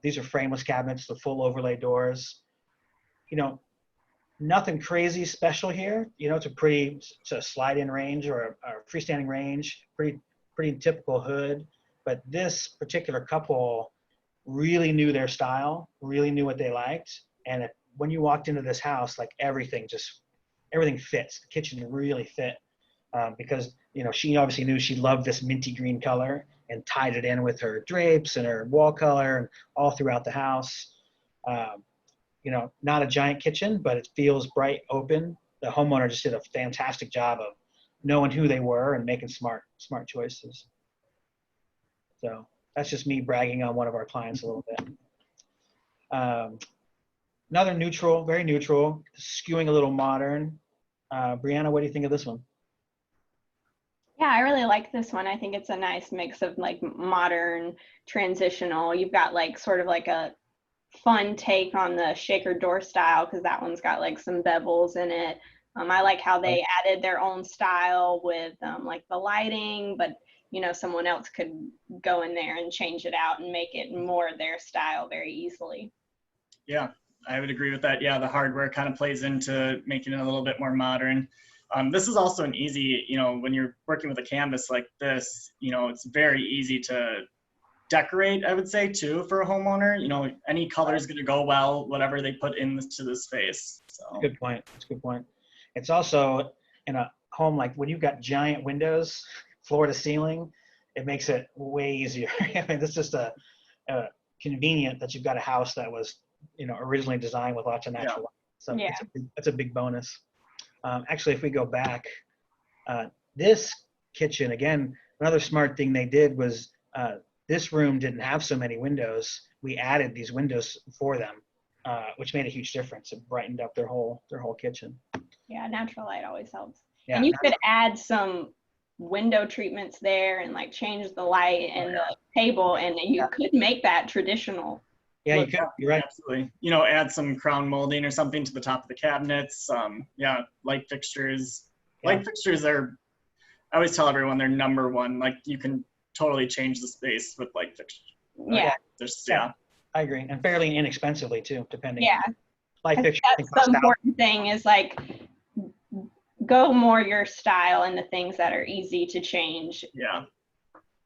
Speaker 1: These are frameless cabinets, the full overlay doors. You know, nothing crazy special here. You know, it's a slide-in range or a freestanding range, pretty typical hood. But this particular couple really knew their style, really knew what they liked. And when you walked into this house, like everything fits. The kitchen really fit because, you know, she obviously knew she loved this minty green color and tied it in with her drapes and her wall color and all throughout the house. You know, not a giant kitchen, but it feels bright, open. The homeowner just did a fantastic job of knowing who they were and making smart choices. So that's just me bragging on one of our clients a little bit. Another neutral, very neutral, skewing a little modern. Brianna, what do you think of this one?
Speaker 4: Yeah, I really like this one. I think it's a nice mix of like modern, transitional. You've got like sort of like a fun take on the shaker door style because that one's got like some bevels in it. I like how they added their own style with like the lighting, but you know, someone else could go in there and change it out and make it more their style very easily.
Speaker 3: Yeah, I would agree with that. Yeah, the hardware kind of plays into making it a little bit more modern. This is also an easy, when you're working with a canvas like this, it's very easy to decorate, I would say, too, for a homeowner. Any color is going to go well, whatever they put into the space. So.
Speaker 1: Good point. That's a good point. It's also in a home like when you've got giant windows, floor to ceiling, it makes it way easier. I mean, it's just a convenient that you've got a house that was, originally designed with lots of natural light. So
Speaker 4: Yeah.
Speaker 1: that's a big bonus. Actually, if we go back, this kitchen, again, another smart thing they did was this room didn't have so many windows. We added these windows for them, which made a huge difference. It brightened up their whole kitchen.
Speaker 4: Yeah, natural light always helps.
Speaker 1: Yeah,
Speaker 4: And you could add some window treatments there and like change the light and the table, and you could make that traditional.
Speaker 1: Yeah, you could. You're right.
Speaker 3: Absolutely. Add some crown molding or something to the top of the cabinets. Light fixtures.
Speaker 1: Yeah.
Speaker 3: Light fixtures are, I always tell everyone, they're number one. Like, you can totally change the space with light fixtures.
Speaker 4: Yeah.
Speaker 1: I agree. And fairly inexpensively too, depending.
Speaker 4: Yeah.
Speaker 1: Light fixtures.
Speaker 4: That's the important thing is like go more your style and the things that are easy to change.
Speaker 3: Yeah.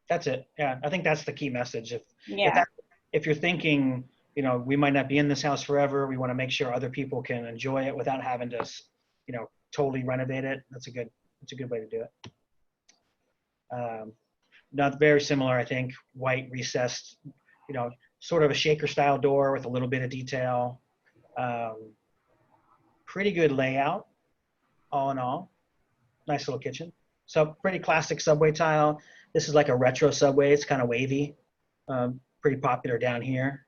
Speaker 1: That's it. Yeah. I think that's the key message.
Speaker 4: Yeah.
Speaker 1: If you're thinking, we might not be in this house forever, we want to make sure other people can enjoy it without having to, totally renovate it. That's a good way to do it. Not very similar, I think. White recessed, sort of a shaker style door with a little bit of detail. Pretty good layout, all in all. Nice little kitchen. So pretty classic subway tile. This is like a retro subway. It's kind of wavy. Pretty popular down here.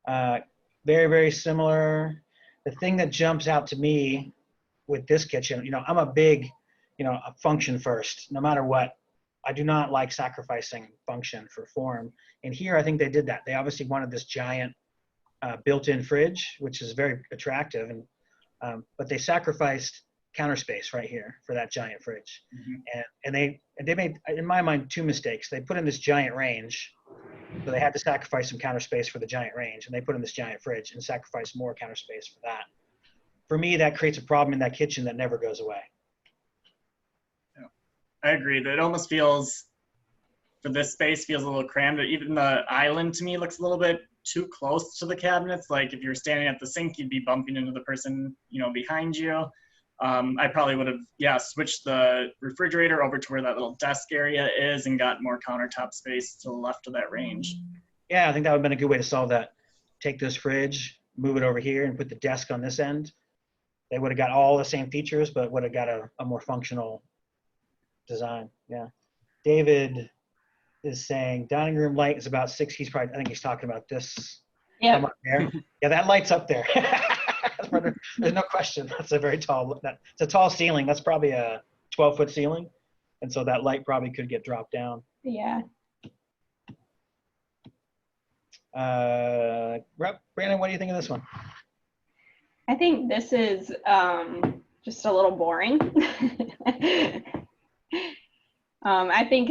Speaker 1: Very, very similar. The thing that jumps out to me with this kitchen, I'm a big, a function first, no matter what. I do not like sacrificing function for form. And here, I think they did that. They obviously wanted this giant built-in fridge, which is very attractive, but they sacrificed counter space right here for that giant fridge. Mm-hmm. And they made, in my mind, two mistakes. They put in this giant range, so they had to sacrifice some counter space for the giant range, and they put in this giant fridge and sacrificed more counter space for that. For me, that creates a problem in that kitchen that never goes away.
Speaker 3: Yeah, I agree. That it almost feels, for this space, feels a little crammed. Even the island to me looks a little bit too close to the cabinets. Like if you're standing at the sink, you'd be bumping into the person, behind you. I probably would have, switched the refrigerator over to where that little desk area is and got more countertop space to the left of that range.
Speaker 1: Yeah, I think that would have been a good way to solve that. Take this fridge, move it over here, and put the desk on this end. They would have got all the same features, but would have got a more functional design. Yeah. David is saying dining room light is about 6. I think he's talking about this.
Speaker 4: Yeah.
Speaker 1: There. Yeah, that light's up there. There's no question. That's a very tall, it's a tall ceiling. That's probably a 12-foot ceiling. And so that light probably could get dropped down.
Speaker 4: Yeah.
Speaker 1: Brandon, what do you think of this one?
Speaker 4: I think this is just a little boring. I think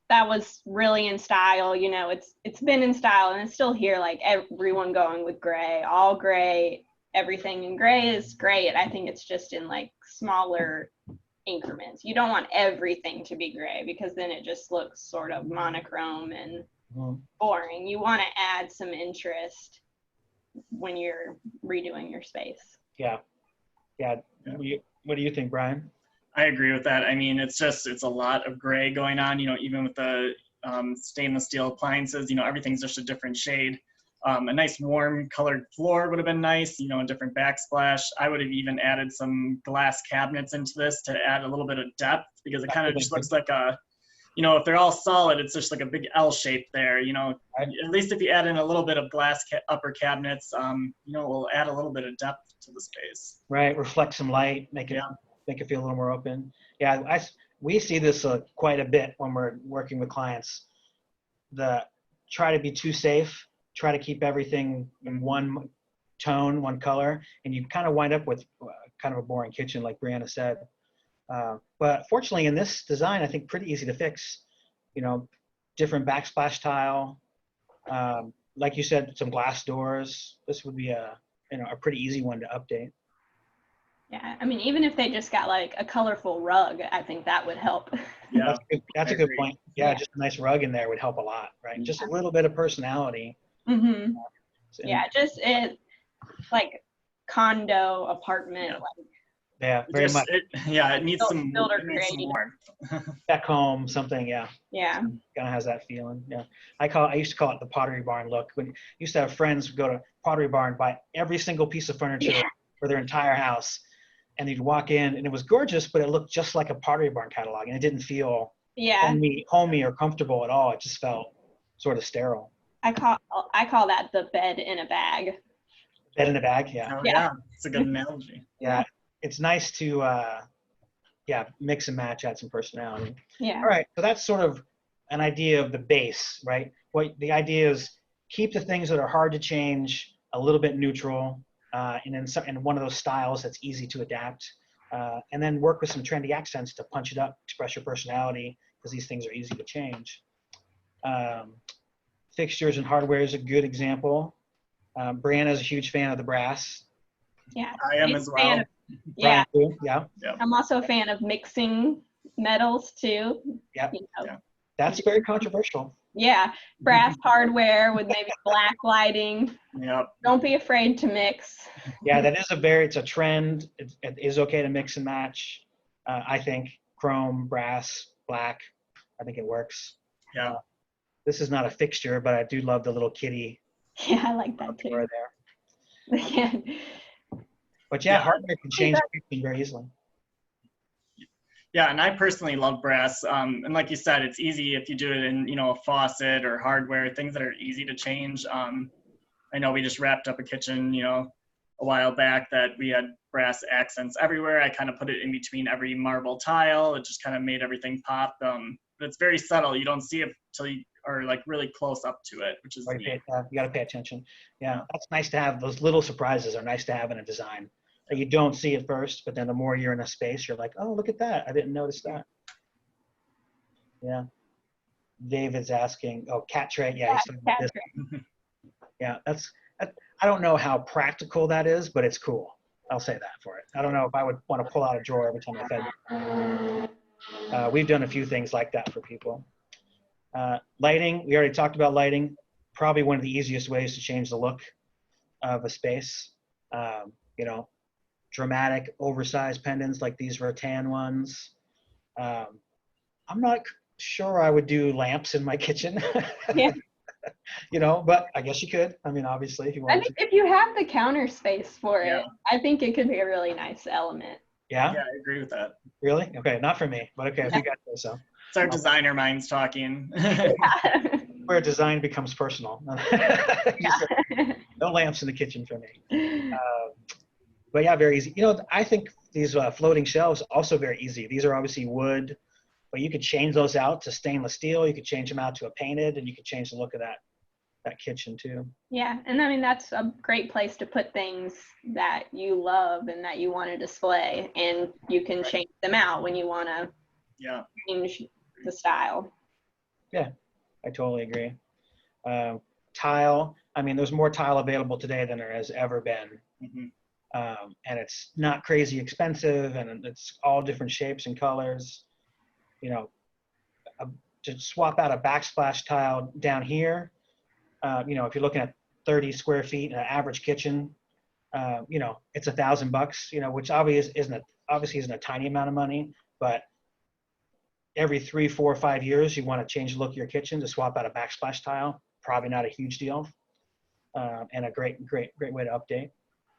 Speaker 4: that was really in style. It's been in style and it's still here. Like everyone going with gray, all gray, everything in gray is great. I think it's just in like smaller increments. You don't want everything to be gray because then it just looks sort of monochrome and boring. You want to add some interest when you're redoing your space. Yeah. What do you think, Brian?
Speaker 3: I agree with that. I mean, it's a lot of gray going on, even with the stainless steel appliances, everything's just a different shade. A nice warm colored floor would have been nice, a different backsplash. I would have even added some glass cabinets into this to add a little bit of depth because it kind of just looks like if they're all solid, it's just like a big L shape there, At least if you add in a little bit of glass upper cabinets, we'll add a little bit of depth to the space.
Speaker 1: Right, reflect some light, make it feel a little more open. Yeah, we see this quite a bit when we're working with clients. Try to be too safe, try to keep everything in one tone, one color, and you kind of wind up with kind of a boring kitchen, like Brianna said. But fortunately, in this design, I think pretty easy to fix. Different backsplash tile, like you said, some glass doors. This would be a pretty easy one to update.
Speaker 4: Yeah, I mean, even if they just got like a colorful rug, I think that would help.
Speaker 3: Yeah.
Speaker 1: That's a
Speaker 3: I
Speaker 1: good
Speaker 3: agree.
Speaker 1: point. Yeah,
Speaker 4: Yeah.
Speaker 1: just a nice rug in there would help a lot, right?
Speaker 4: Yeah.
Speaker 1: Just a little bit of personality.
Speaker 4: Mm-hmm.
Speaker 1: And-
Speaker 4: Yeah, just it like condo apartment,
Speaker 3: Yeah.
Speaker 4: like
Speaker 1: yeah, very much.
Speaker 3: It needs some
Speaker 4: Builder
Speaker 3: some warmth.
Speaker 1: Back home, something, yeah.
Speaker 4: yeah.
Speaker 1: Kind of has that feeling. Yeah, I used to call it the Pottery Barn look. When I used to have friends go to Pottery Barn, buy every single piece of furniture for their entire house, and you'd walk in and it was gorgeous, but it looked just like a Pottery Barn catalog, and it didn't feel
Speaker 4: Yeah.
Speaker 1: homey or comfortable at all. It just felt sort of sterile.
Speaker 4: I call that the bed in a bag.
Speaker 1: Bed in a bag, yeah.
Speaker 3: Oh
Speaker 4: Yeah.
Speaker 3: yeah, it's a good analogy.
Speaker 1: Yeah, it's nice to mix and match, add some personality.
Speaker 4: Yeah.
Speaker 1: All right, so that's sort of an idea of the base, right? What the idea is, keep the things that are hard to change a little bit neutral, and in one of those styles that's easy to adapt, and then work with some trendy accents to punch it up, express your personality, because these things are easy to change. Fixtures and hardware is a good example. Brianna is a huge fan of the brass.
Speaker 4: Yeah.
Speaker 3: I am
Speaker 4: Big
Speaker 3: as
Speaker 4: fan
Speaker 3: well.
Speaker 4: of- yeah.
Speaker 1: Brian too, yeah.
Speaker 4: I'm also a fan of mixing metals too.
Speaker 1: Yep.
Speaker 4: You know.
Speaker 3: Yeah.
Speaker 1: That's very controversial.
Speaker 4: Yeah. Brass hardware with maybe black lighting.
Speaker 3: Yep.
Speaker 4: Don't be afraid to mix.
Speaker 1: Yeah, that is it's a trend. It is okay to mix and match. I think chrome, brass, black, I think it works.
Speaker 3: Yeah.
Speaker 1: This is not a fixture, but I do love the little kitty
Speaker 4: Yeah, I like that
Speaker 1: over
Speaker 4: too.
Speaker 1: there.
Speaker 4: Yeah.
Speaker 1: But yeah,
Speaker 3: Yeah.
Speaker 1: hardware can change everything very easily.
Speaker 3: Yeah, and I personally love brass. And like you said, it's easy if you do it in, a faucet or hardware, things that are easy to change. I know we just wrapped up a kitchen, a while back that we had brass accents everywhere. I kind of put it in between every marble tile. It just kind of made everything pop. But it's very subtle. You don't see it till you are like really close up to it, which is
Speaker 1: Right,
Speaker 3: neat.
Speaker 1: you got to pay attention. Yeah, that's nice to have. Those little surprises are nice to have in a design. That you don't see at first, but then the more you're in a space, you're like, oh, look at that. I didn't notice that. Yeah. David's asking, oh, cat tray. Yeah, he's talking about this. Yeah, I don't know how practical that is, but it's cool. I'll say that for it. I don't know if I would want to pull out a drawer every time I fed. We've done a few things like that for people. Lighting, we already talked about lighting. Probably one of the easiest ways to change the look of a space. Dramatic, oversized pendants like these rattan ones. I'm not sure I would do lamps in my kitchen.
Speaker 4: Yeah.
Speaker 1: But I guess you could. I mean, obviously, if you
Speaker 4: I
Speaker 1: wanted
Speaker 4: think
Speaker 1: to.
Speaker 4: if you have the counter space for
Speaker 3: Yeah.
Speaker 4: it, I think it could be a really nice element.
Speaker 1: Yeah?
Speaker 3: Yeah, I agree with that.
Speaker 1: Really? Okay, not for me, but okay, if you got to say so.
Speaker 3: It's our designer minds talking.
Speaker 1: Where design becomes personal. No lamps in the kitchen for me. But yeah, very easy. I think these floating shelves also very easy. These are obviously wood, but you could change those out to stainless steel. You could change them out to a painted, and you could change the look of that kitchen too.
Speaker 4: Yeah, and I mean, that's a great place to put things that you love and that you want to display, and you can change them out when you want to
Speaker 3: Yeah.
Speaker 4: change the style.
Speaker 1: Yeah, I totally agree. Tile, I mean, there's more tile available today than there has ever been.
Speaker 3: Mhm.
Speaker 1: And it's not crazy expensive, and it's all different shapes and colors. To swap out a backsplash tile down here, if you're looking at 30 square feet in an average kitchen, it's $1,000, which obviously isn't a tiny amount of money, but every 3, 4, 5 years, you want to change the look of your kitchen. To swap out a backsplash tile, probably not a huge deal, and a great way to update.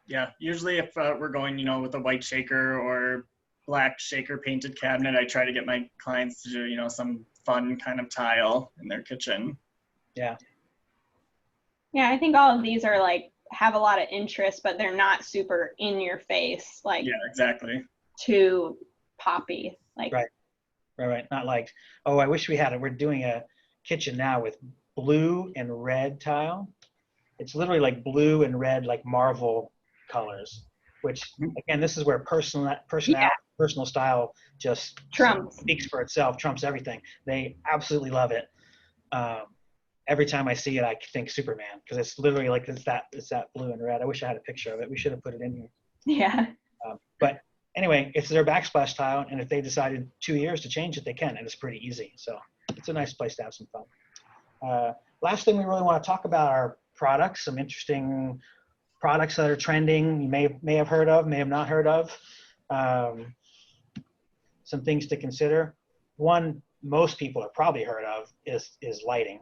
Speaker 3: Yeah, usually if we're going, with a white shaker or black shaker painted cabinet, I try to get my clients to do, some fun kind of tile in their kitchen.
Speaker 1: Yeah.
Speaker 4: Yeah, I think all of these are have a lot of interest, but they're not super in your face,
Speaker 3: Yeah, exactly.
Speaker 4: too poppy.
Speaker 1: Right. Not like, oh, I wish we had it. We're doing a kitchen now with blue and red tile. It's literally like blue and red, like Marvel colors, which again, this is where personality, personal style just
Speaker 4: Trumps.
Speaker 1: speaks for itself, trumps everything. They absolutely love it. Every time I see it, I think Superman, because it's literally like it's that blue and red. I wish I had a picture of it. We should have put it in here.
Speaker 4: Yeah.
Speaker 1: But anyway, it's their backsplash tile, and if they decided 2 years to change it, they can, and it's pretty easy. So it's a nice place to have some fun. Last thing we really want to talk about are products, some interesting products that are trending, you may have heard of, may have not heard of. Some things to consider. One most people have probably heard of is lighting.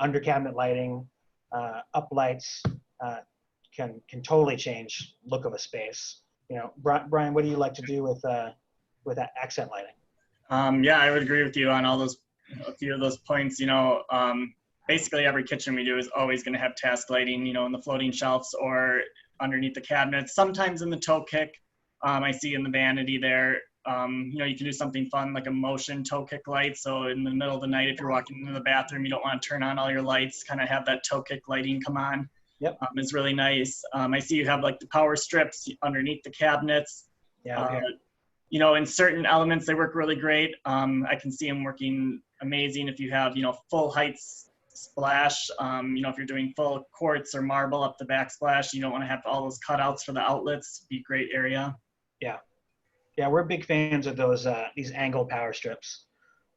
Speaker 1: Under cabinet lighting, up lights can totally change look of a space. You know, Brian, what do you like to do with that accent lighting?
Speaker 3: Yeah, I would agree with you on a few of those points. You know, basically every kitchen we do is always going to have task lighting, you know, in the floating shelves or underneath the cabinets, sometimes in the toe kick. I see in the vanity there, you know, you can do something fun like a motion toe kick light. So in the middle of the night, if you're walking into the bathroom, you don't want to turn on all your lights, kind of have that toe kick lighting come on.
Speaker 1: Yep.
Speaker 3: It's really nice. I see you have like the power strips underneath the cabinets.
Speaker 1: Yeah. Okay.
Speaker 3: You know, in certain elements, they work really great. I can see them working amazing if you have, you know, full heights splash. You know, if you're doing full quartz or marble up the backsplash, you don't want to have all those cutouts for the outlets. Be a great area.
Speaker 1: Yeah. Yeah, we're big fans of those these angled power strips.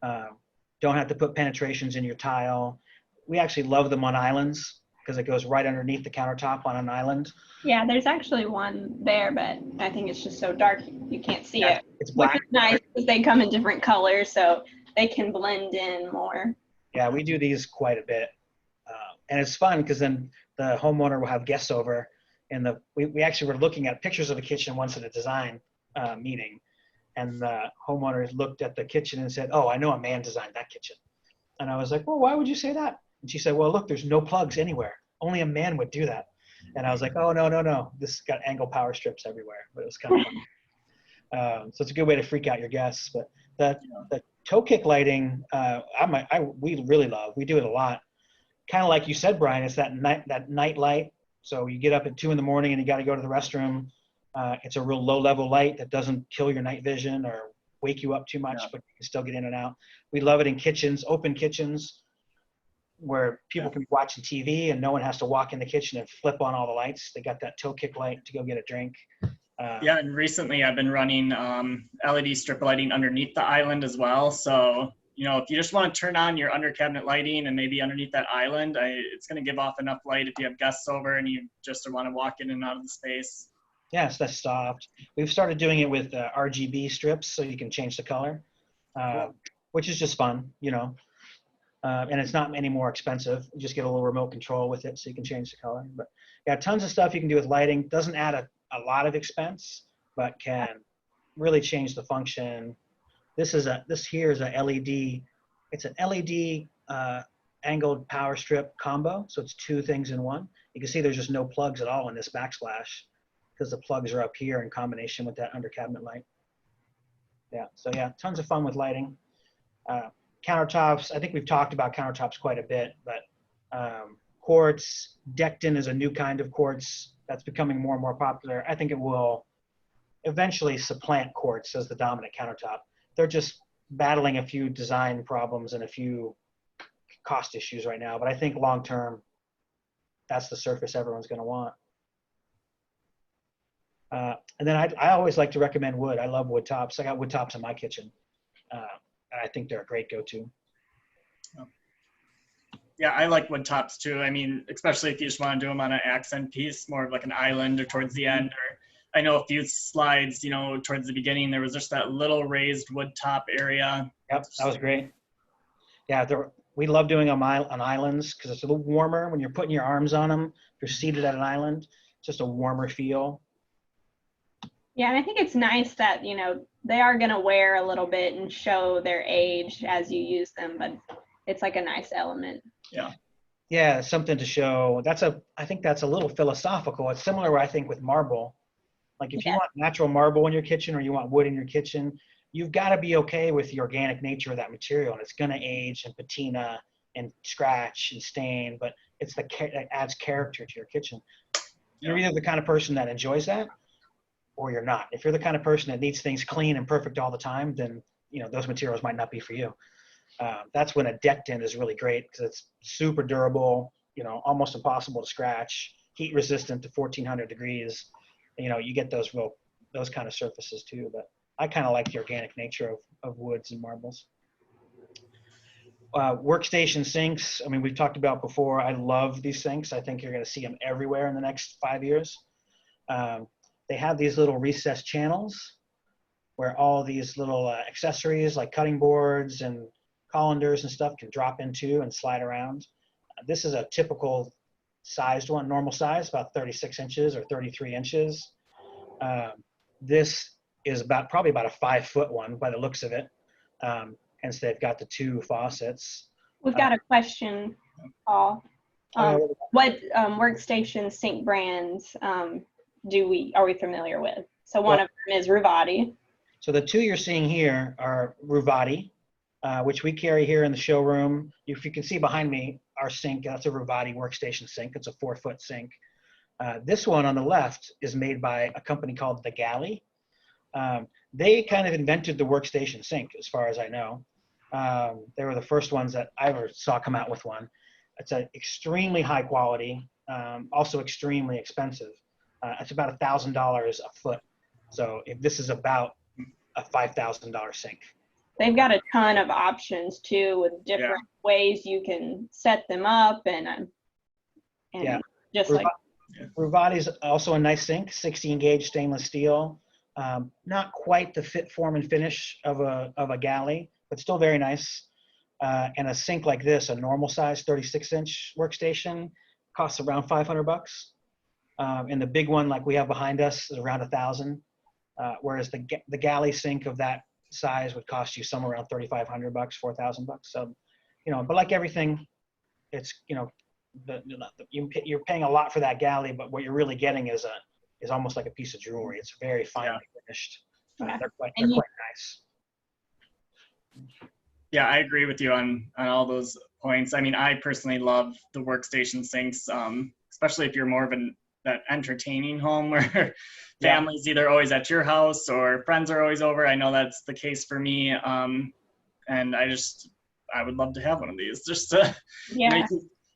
Speaker 1: Don't have to put penetrations in your tile. We actually love them on islands because it goes right underneath the countertop on an island.
Speaker 4: Yeah, there's actually one there, but I think it's just so dark you can't see it.
Speaker 1: It's black.
Speaker 4: Which is nice because they come in different colors, so they can blend in more.
Speaker 1: Yeah, we do these quite a bit. And it's fun because then the homeowner will have guests over, and we actually were looking at pictures of the kitchen once at a design meeting, and the homeowner looked at the kitchen and said, "Oh, I know a man designed that kitchen." And I was like, "Well, why would you say that?" And she said, "Well, look, there's no plugs anywhere. Only a man would do that." And I was like, "Oh, no. This got angle power strips everywhere." But it was kind of fun. So it's a good way to freak out your guests. But the toe kick lighting, we really love. We do it a lot. Kind of like you said, Brian, it's that night light. So you get up at 2 in the morning and you got to go to the restroom. It's a real low level light that doesn't kill your night vision or wake you up too much, but you can still get in and out. We love it in kitchens, open kitchens, where people can be watching TV and no one has to walk in the kitchen and flip on all the lights. They got that toe kick light to go get a drink.
Speaker 3: Yeah, and recently I've been running LED strip lighting underneath the island as well. So, you know, if you just want to turn on your under cabinet lighting and maybe underneath that island, it's going to give off enough light if you have guests over and you just want to walk in and out of the space.
Speaker 1: Yes, that's soft. We've started doing it with RGB strips, so you can change the color, which is just fun, you know. And it's not any more expensive. You just get a little remote control with it, so you can change the color. But yeah, tons of stuff you can do with lighting. Doesn't add a lot of expense, but can really change the function. This here is a LED. It's an LED angled power strip combo, so it's 2 things in one. You can see there's just no plugs at all in this backsplash, because the plugs are up here in combination with that under cabinet light. Yeah, so yeah, tons of fun with lighting. Countertops, I think we've talked about countertops quite a bit, but quartz, decked in is a new kind of quartz that's becoming more and more popular. I think it will eventually supplant quartz as the dominant countertop. They're just battling a few design problems and a few cost issues right now, but I think long term, that's the surface everyone's gonna want. And then I always like to recommend wood. I love wood tops. I got wood tops in my kitchen. And I think they're a great go-to.
Speaker 3: Yeah, I like wood tops too. I mean, especially if you just want to do them on an accent piece, more of like an island or towards the end. Or I know a few slides, you know, towards the beginning, there was just that little raised wood top area.
Speaker 1: Yep, that was great. Yeah, we love doing them on islands because it's a little warmer when you're putting your arms on them. If you're seated at an island, just a warmer feel.
Speaker 4: Yeah, and I think it's nice that, you know, they are going to wear a little bit and show their age as you use them, but it's like a nice element.
Speaker 3: Yeah.
Speaker 1: Yeah, something to show. I think that's a little philosophical. It's similar, I think, with marble. Like if you want natural marble in your kitchen or you want wood in your kitchen, you've got to be okay with the organic nature of that material, and it's going to age and patina and scratch and stain, but it's that adds character to your kitchen. You're either the kind of person that enjoys that, or you're not. If you're the kind of person that needs things clean and perfect all the time, then, you know, those materials might not be for you. That's when a decked in is really great because it's super durable, you know, almost impossible to scratch, heat resistant to 1400 degrees. You know, you get those those kind of surfaces too. But I kind of like the organic nature of woods and marbles. Workstation sinks. I mean, we've talked about before. I love these sinks. I think you're going to see them everywhere in the next 5 years. They have these little recessed channels where all these little accessories like cutting boards and colanders and stuff can drop into and slide around. This is a typical sized one, normal size, about 36 inches or 33 inches. This is probably about a 5-foot one by the looks of it. Hence they've got the 2 faucets.
Speaker 4: We've got a question, Paul. What workstation sink brands are we familiar with? So one of them is Ruvati. So
Speaker 1: the 2 you're seeing here are Ruvati, which we carry here in the showroom. If you can see behind me, our sink, that's a Ruvati workstation sink. It's a 4-foot sink. This one on the left is made by a company called The Galley. They kind of invented the workstation sink, as far as I know. They were the first ones that I ever saw come out with one. It's an extremely high quality, also extremely expensive. It's about $1,000 a foot. So if this is about a $5,000 sink.
Speaker 4: They've got a ton of options too, with different ways you can set them up and just like.
Speaker 1: Ruvati's also a nice sink, 16 gauge stainless steel. Not quite the fit, form, and finish of a galley, but still very nice. And a sink like this, a normal size 36-inch workstation, costs around $500. And the big one like we have behind us is around $1,000. Whereas the galley sink of that size would cost you somewhere around $3,500, $4,000. So, but like everything, it's, you're paying a lot for that galley, but what you're really getting is almost like a piece of jewelry. It's very finely finished. They're quite nice.
Speaker 3: Yeah, I agree with you on all those points. I mean, I personally love the workstation sinks, especially if you're more of that entertaining home where family's either always at your house or friends are always over. I know that's the case for me. And I would love to have one of these just to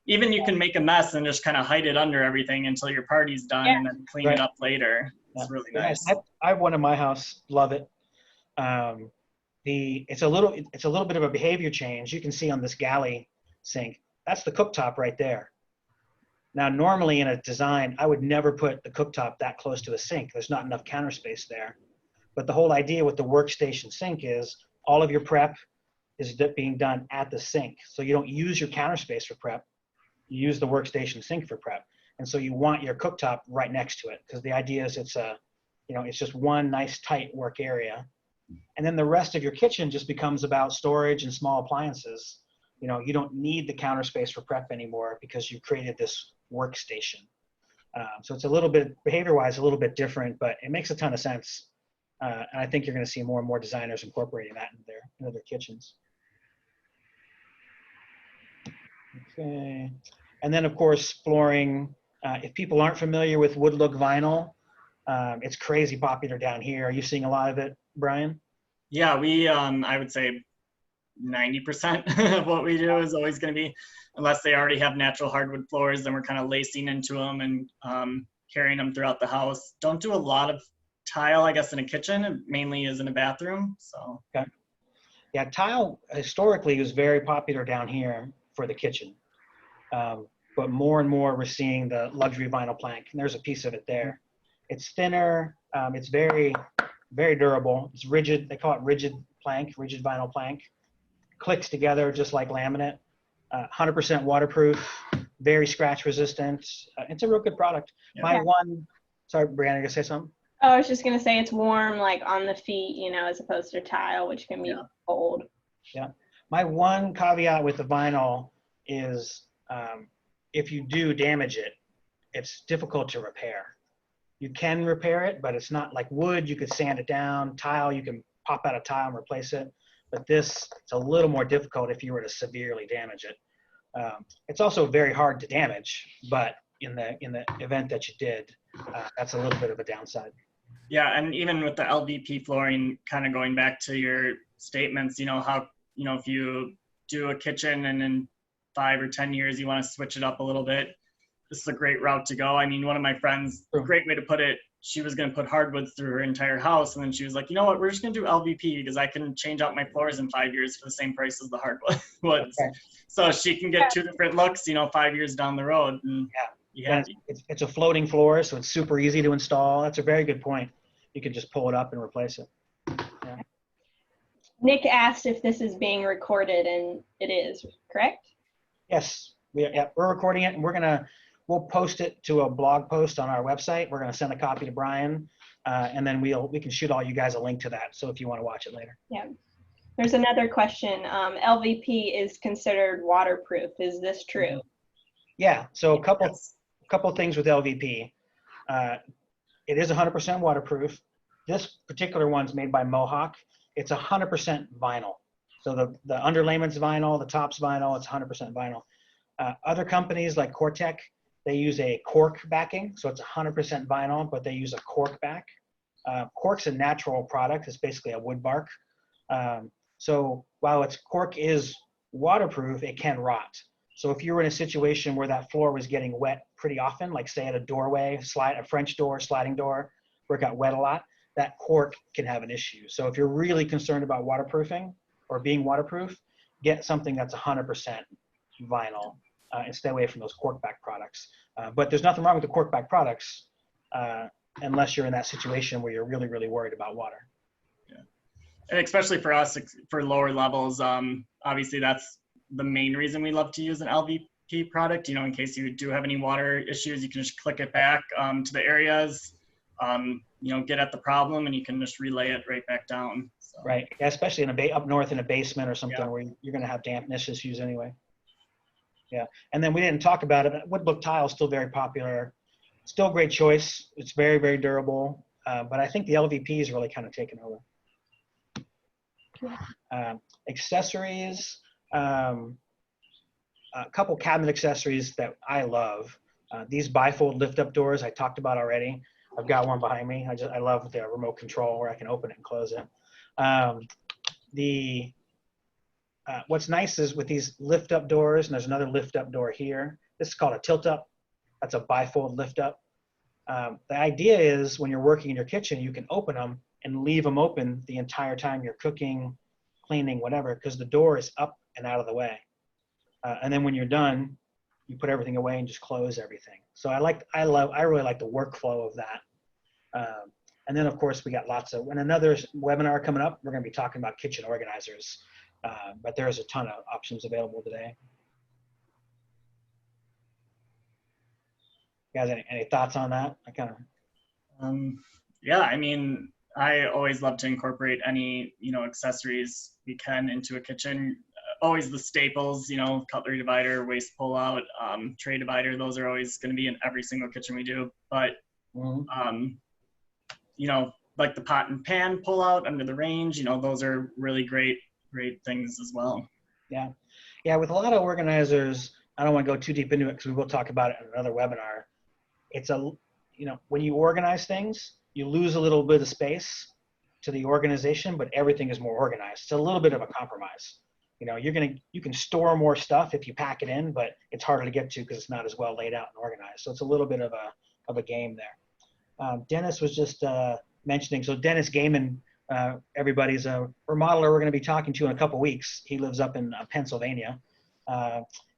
Speaker 3: even you can make a mess and just kind of hide it under everything until your party's done and then clean it up later. It's really nice.
Speaker 1: I have one in my house. Love it. It's a little bit of a behavior change. You can see on this galley sink, that's the cooktop right there. Now, normally in a design, I would never put the cooktop that close to a sink. There's not enough counter space there. But the whole idea with the workstation sink is all of your prep is being done at the sink. So you don't use your counter space for prep. You use the workstation sink for prep. And so you want your cooktop right next to it, because the idea is it's just one nice tight work area. And then the rest of your kitchen just becomes about storage and small appliances. You don't need the counter space for prep anymore because you've created this workstation. So it's a little bit, behavior-wise, a little bit different, but it makes a ton of sense. And I think you're going to see more and more designers incorporating that into their kitchens. Okay. And then, of course, flooring. If people aren't familiar with wood look vinyl, it's crazy popular down here. Are you seeing a lot of it, Bryan?
Speaker 3: Yeah, we, I would say 90% of what we do is always going to be, unless they already have natural hardwood floors, then we're kind of lacing into them and carrying them throughout the house. Don't do a lot of tile, I guess, in a kitchen. It mainly is in a bathroom. So. Okay.
Speaker 1: Yeah, tile historically was very popular down here for the kitchen. But more and more we're seeing the luxury vinyl plank, and there's a piece of it there. It's thinner, it's very, very durable. It's rigid, they call it rigid vinyl plank. Clicks together just like laminate. 100% waterproof, very scratch resistant. It's a real good product. Yeah. Sorry, Brianna, you gonna say something?
Speaker 4: Oh, I was just gonna say it's warm, like on the feet, as opposed to tile, which can be cold.
Speaker 1: Yeah. My one caveat with the vinyl is if you do damage it, it's difficult to repair. You can repair it, but it's not like wood. You could sand it down. Tile, you can pop out a tile and replace it. But it's a little more difficult if you were to severely damage it. It's also very hard to damage, but in the event that you did, that's a little bit of a downside.
Speaker 3: Yeah, and even with the LVP flooring, kind of going back to your statements, how, if you do a kitchen and in 5 or 10 years you want to switch it up a little bit, this is a great route to go. I mean, one of my friends,
Speaker 1: True.
Speaker 3: great way to put it, she was going to put hardwoods through her entire house. And then she was like, you know what, we're just going to do LVP because I can change out my floors in 5 years for the same price as the hardwoods.
Speaker 1: Okay.
Speaker 3: So she can get 2 different looks, 5 years down the road. And
Speaker 1: Yeah, it's a floating floor, so it's super easy to install. That's a very good point. You can just pull it up and replace it. Yeah.
Speaker 4: Nick asked if this is being recorded, and it is, correct?
Speaker 1: Yes, we're recording it, and we'll post it to a blog post on our website. We're gonna send a copy to Bryan, and then we can shoot all you guys a link to that. So if you want to watch it later.
Speaker 4: Yeah. There's another question. LVP is considered waterproof. Is this true?
Speaker 1: Yeah. So a couple things with LVP. It is 100% waterproof. This particular one's made by Mohawk. It's 100% vinyl. So the underlayment's vinyl, the top's vinyl, it's 100% vinyl. Other companies like Cortec, they use a cork backing. So it's 100% vinyl, but they use a cork back. Cork's a natural product. It's basically a wood bark. So while cork is waterproof, it can rot. So if you were in a situation where that floor was getting wet pretty often, like say at a doorway, a French door, sliding door, where it got wet a lot, that cork can have an issue. So if you're really concerned about waterproofing or being waterproof, get something that's 100% vinyl and stay away from those cork back products. But there's nothing wrong with the cork back products unless you're in that situation where you're really, really worried about water.
Speaker 3: Yeah. And especially for us, for lower levels, obviously that's the main reason we love to use an LVP product. In case you do have any water issues, you can just click it back to the areas, get at the problem, and you can just relay it right back down. So.
Speaker 1: Right, yeah, especially up north in a basement or something where you're going to have dampness issues anyway. Yeah, and then we didn't talk about it, but wood look tile is still very popular. Still a great choice. It's very, very durable, but I think the LVP is really kind of taken over. Accessories, a couple cabinet accessories that I love. These bifold lift-up doors I talked about already. I've got one behind me. I love the remote control where I can open it and close it. What's nice is with these lift-up doors, and there's another lift-up door here. This is called a tilt-up. That's a bifold lift-up. The idea is when you're working in your kitchen, you can open them and leave them open the entire time you're cooking, cleaning, whatever, because the door is up and out of the way. And then when you're done, you put everything away and just close everything. So I really like the workflow of that. And then of course we got and another webinar coming up, we're going to be talking about kitchen organizers, but there's a ton of options available today. You guys, any thoughts on that?
Speaker 3: Yeah, I mean, I always love to incorporate any, accessories we can into a kitchen. Always the staples, cutlery divider, waste pull-out, tray divider. Those are always going to be in every single kitchen we do. But, like the pot and pan pull-out under the range, those are really great things as well.
Speaker 1: Yeah. Yeah, with a lot of organizers, I don't want to go too deep into it because we will talk about it in another webinar. It's when you organize things, you lose a little bit of space to the organization, but everything is more organized. It's a little bit of a compromise. You can store more stuff if you pack it in, but it's harder to get to because it's not as well laid out and organized. So it's a little bit of a game there. Dennis was just mentioning, so Dennis Gaiman, everybody's a remodeler we're going to be talking to in a couple weeks. He lives up in Pennsylvania.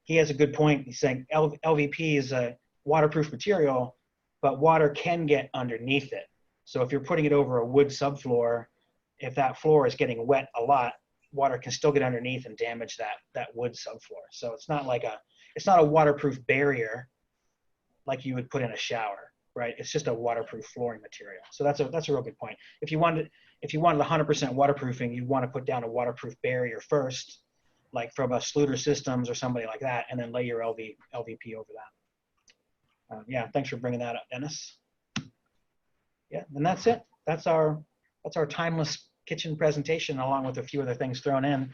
Speaker 1: He has a good point. He's saying LVP is a waterproof material, but water can get underneath it. So if you're putting it over a wood subfloor, if that floor is getting wet a lot, water can still get underneath and damage that wood subfloor. So it's not a waterproof barrier like you would put in a shower, right? It's just a waterproof flooring material. So that's a real good point. If you wanted 100% waterproofing, you'd want to put down a waterproof barrier first, like from a Sluter Systems or somebody like that, and then lay your LVP over that. Yeah, thanks for bringing that up, Dennis. Yeah, and that's it. That's our timeless kitchen presentation, along with a few other things thrown in.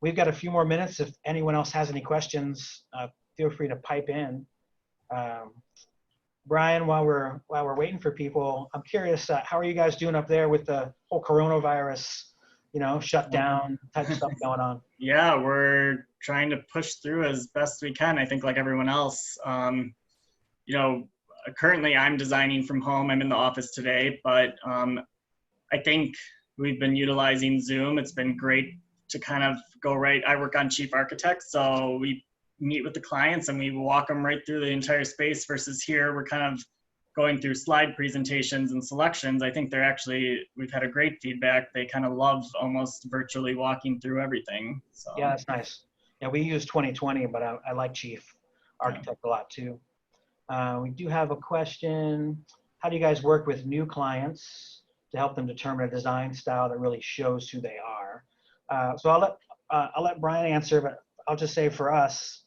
Speaker 1: We've got a few more minutes. If anyone else has any questions, feel free to pipe in. Bryan, while we're waiting for people, I'm curious, how are you guys doing up there with the whole coronavirus you know, shut down type stuff going on?
Speaker 3: Yeah, we're trying to push through as best we can. I think like everyone else, you know, currently I'm designing from home. I'm in the office today, but I think we've been utilizing Zoom. It's been great to kind of go right. I work on chief architects, so we meet with the clients and we walk them right through the entire space versus here we're kind of going through slide presentations and selections. I think they're actually, we've had a great feedback. They kind of love almost virtually walking through everything. So
Speaker 1: Yeah, that's nice. Yeah, we use 2020, but I like Chief Architect a lot too. We do have a question. How do you guys work with new clients to help them determine a design style that really shows who they are? So I'll let Bryan answer, but I'll just say for us,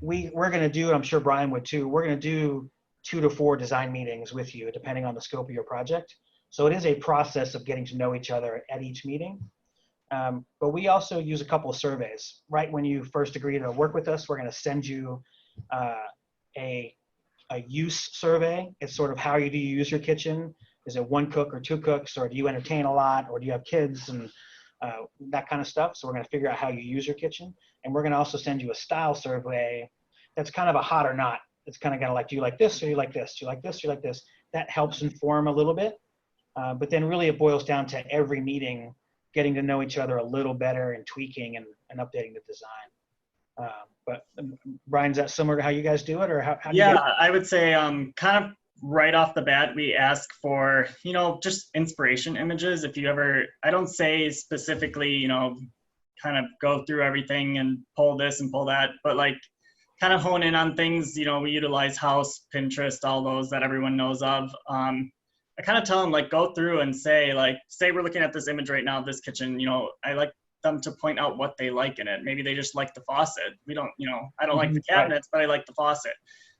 Speaker 1: we're going to do, I'm sure Bryan would too, we're going to do 2 to 4 design meetings with you, depending on the scope of your project. So it is a process of getting to know each other at each meeting. But we also use a couple of surveys. Right when you first agree to work with us, we're going to send you a use survey. It's sort of how do you use your kitchen? Is it 1 cook or 2 cooks, or do you entertain a lot, or do you have kids, and that kind of stuff. So we're going to figure out how you use your kitchen. And we're going to also send you a style survey that's kind of a hot or not. It's kind of going to like, do you like this, or you like this? Do you like this, or you like this? That helps inform a little bit. But then really it boils down to every meeting, getting to know each other a little better and tweaking and updating the design. But Bryan, is that similar to how you guys do it, or how do you
Speaker 3: yeah,
Speaker 1: guys?
Speaker 3: I would say kind of right off the bat, we ask for, you know, just inspiration images. If you ever, I don't say specifically, you know, kind of go through everything and pull this and pull that, but like kind of hone in on things. You know, we utilize House, Pinterest, all those that everyone knows of. I kind of tell them like, go through and say like, say we're looking at this image right now, this kitchen, you know, I like them to point out what they like in it. Maybe they just like the faucet. We don't, you know, I don't like the cabinets, but I like the faucet,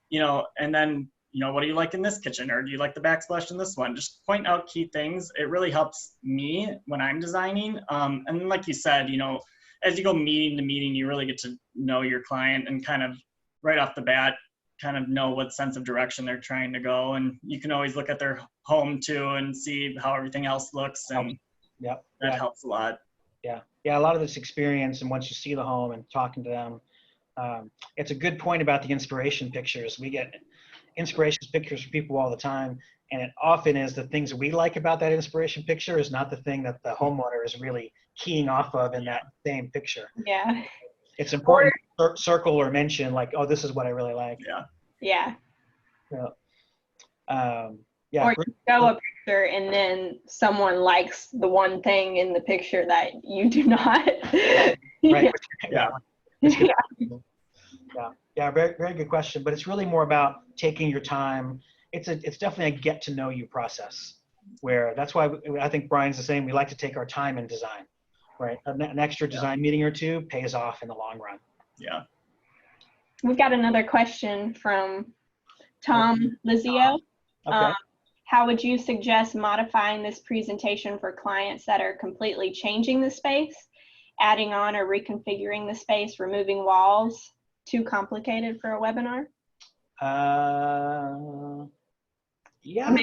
Speaker 3: you know, and then, you know, what do you like in this kitchen? Or do you like the backsplash in this one? Just point out key things. It really helps me when I'm designing. And like you said, you know, as you go meeting to meeting, you really get to know your client and kind of right off the bat, kind of know what sense of direction they're trying to go. And you can always look at their home too and see how everything else looks. And
Speaker 1: Yep.
Speaker 3: that helps a lot.
Speaker 1: Yeah. Yeah. A lot of this experience, and once you see the home and talking to them, it's a good point about the inspiration pictures. We get inspiration pictures from people all the time, and it often is the things that we like about that inspiration picture is not the thing that the homeowner is really keying off of in that same picture.
Speaker 4: Yeah.
Speaker 1: It's important to circle or mention like, oh, this is what I really like.
Speaker 3: Yeah.
Speaker 4: Yeah.
Speaker 1: Yeah.
Speaker 4: Or you show a picture and then someone likes the one thing in the picture that you do not.
Speaker 1: Right.
Speaker 3: Yeah.
Speaker 1: Yeah. Very, very good question. But it's really more about taking your time. It's definitely a get to know you process, where that's why I think Bryan's the same. We like to take our time in design, right? An extra design meeting or 2 pays off in the long run.
Speaker 3: Yeah.
Speaker 4: We've got another question from Tom Lizio.
Speaker 1: Okay.
Speaker 4: How would you suggest modifying this presentation for clients that are completely changing the space, adding on or reconfiguring the space, removing walls? Too complicated for a webinar?
Speaker 1: Yeah.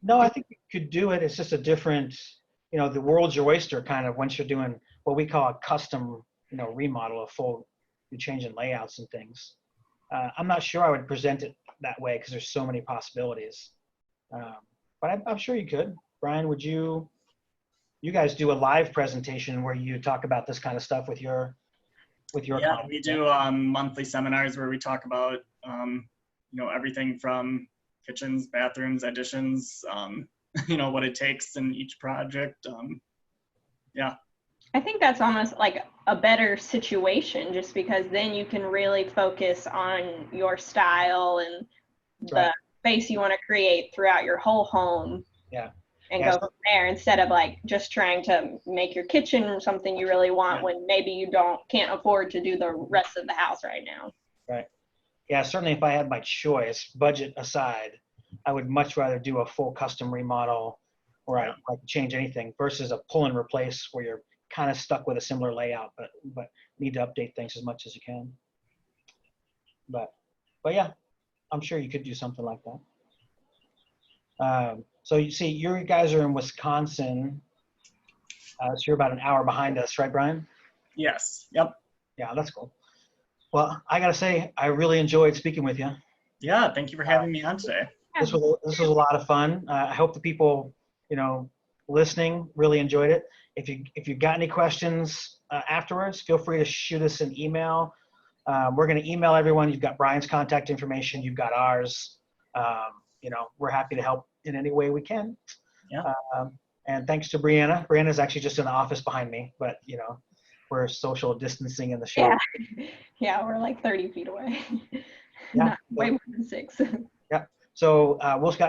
Speaker 1: No, I think you could do it. It's just a different, you know, the world's your oyster kind of once you're doing what we call a custom, you know, remodel, you're changing layouts and things. I'm not sure I would present it that way because there's so many possibilities. But I'm sure you could. Bryan, would you guys do a live presentation where you talk about this kind of stuff with your
Speaker 3: Yeah,
Speaker 1: clients?
Speaker 3: we do monthly seminars where we talk about you know, everything from kitchens, bathrooms, additions, you know, what it takes in each project. Yeah.
Speaker 4: I think that's almost like a better situation, just because then you can really focus on your style and the space you want to create throughout your whole home.
Speaker 1: Yeah.
Speaker 4: And go from there, instead of like just trying to make your kitchen something you really want when maybe you can't afford to do the rest of the house right now.
Speaker 1: Right. Yeah, certainly if I had my choice, budget aside, I would much rather do a full custom remodel where I like change anything versus a pull and replace where you're kind of stuck with a similar layout, but need to update things as much as you can. But yeah, I'm sure you could do something like that. So you see, you guys are in Wisconsin. So you're about an hour behind us, right, Brian?
Speaker 3: Yes. Yep.
Speaker 1: Yeah, that's cool. Well, I gotta say, I really enjoyed speaking with you.
Speaker 3: Yeah. Thank you for having me on today.
Speaker 1: This was a lot of fun. I hope the people, listening really enjoyed it. If you got any questions afterwards, feel free to shoot us an email. We're going to email everyone. You've got Brian's contact information. You've got ours. We're happy to help in any way we can.
Speaker 3: Yeah.
Speaker 1: And thanks to Brianna. Brianna's actually just in the office behind me, but we're social distancing in the show.
Speaker 4: Yeah, we're like 30 feet away.
Speaker 1: Yeah.
Speaker 4: Not way more than 6.
Speaker 1: Yeah. So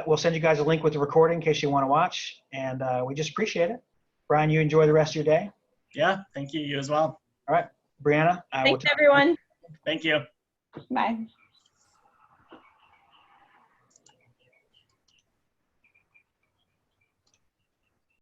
Speaker 1: we'll send you guys a link with the recording in case you want to watch, and we just appreciate it. Brian, you enjoy the rest of your day.
Speaker 3: Yeah. Thank you. You as well.
Speaker 1: All right, Brianna.
Speaker 4: Thanks, everyone.
Speaker 3: Thank you.
Speaker 4: Bye.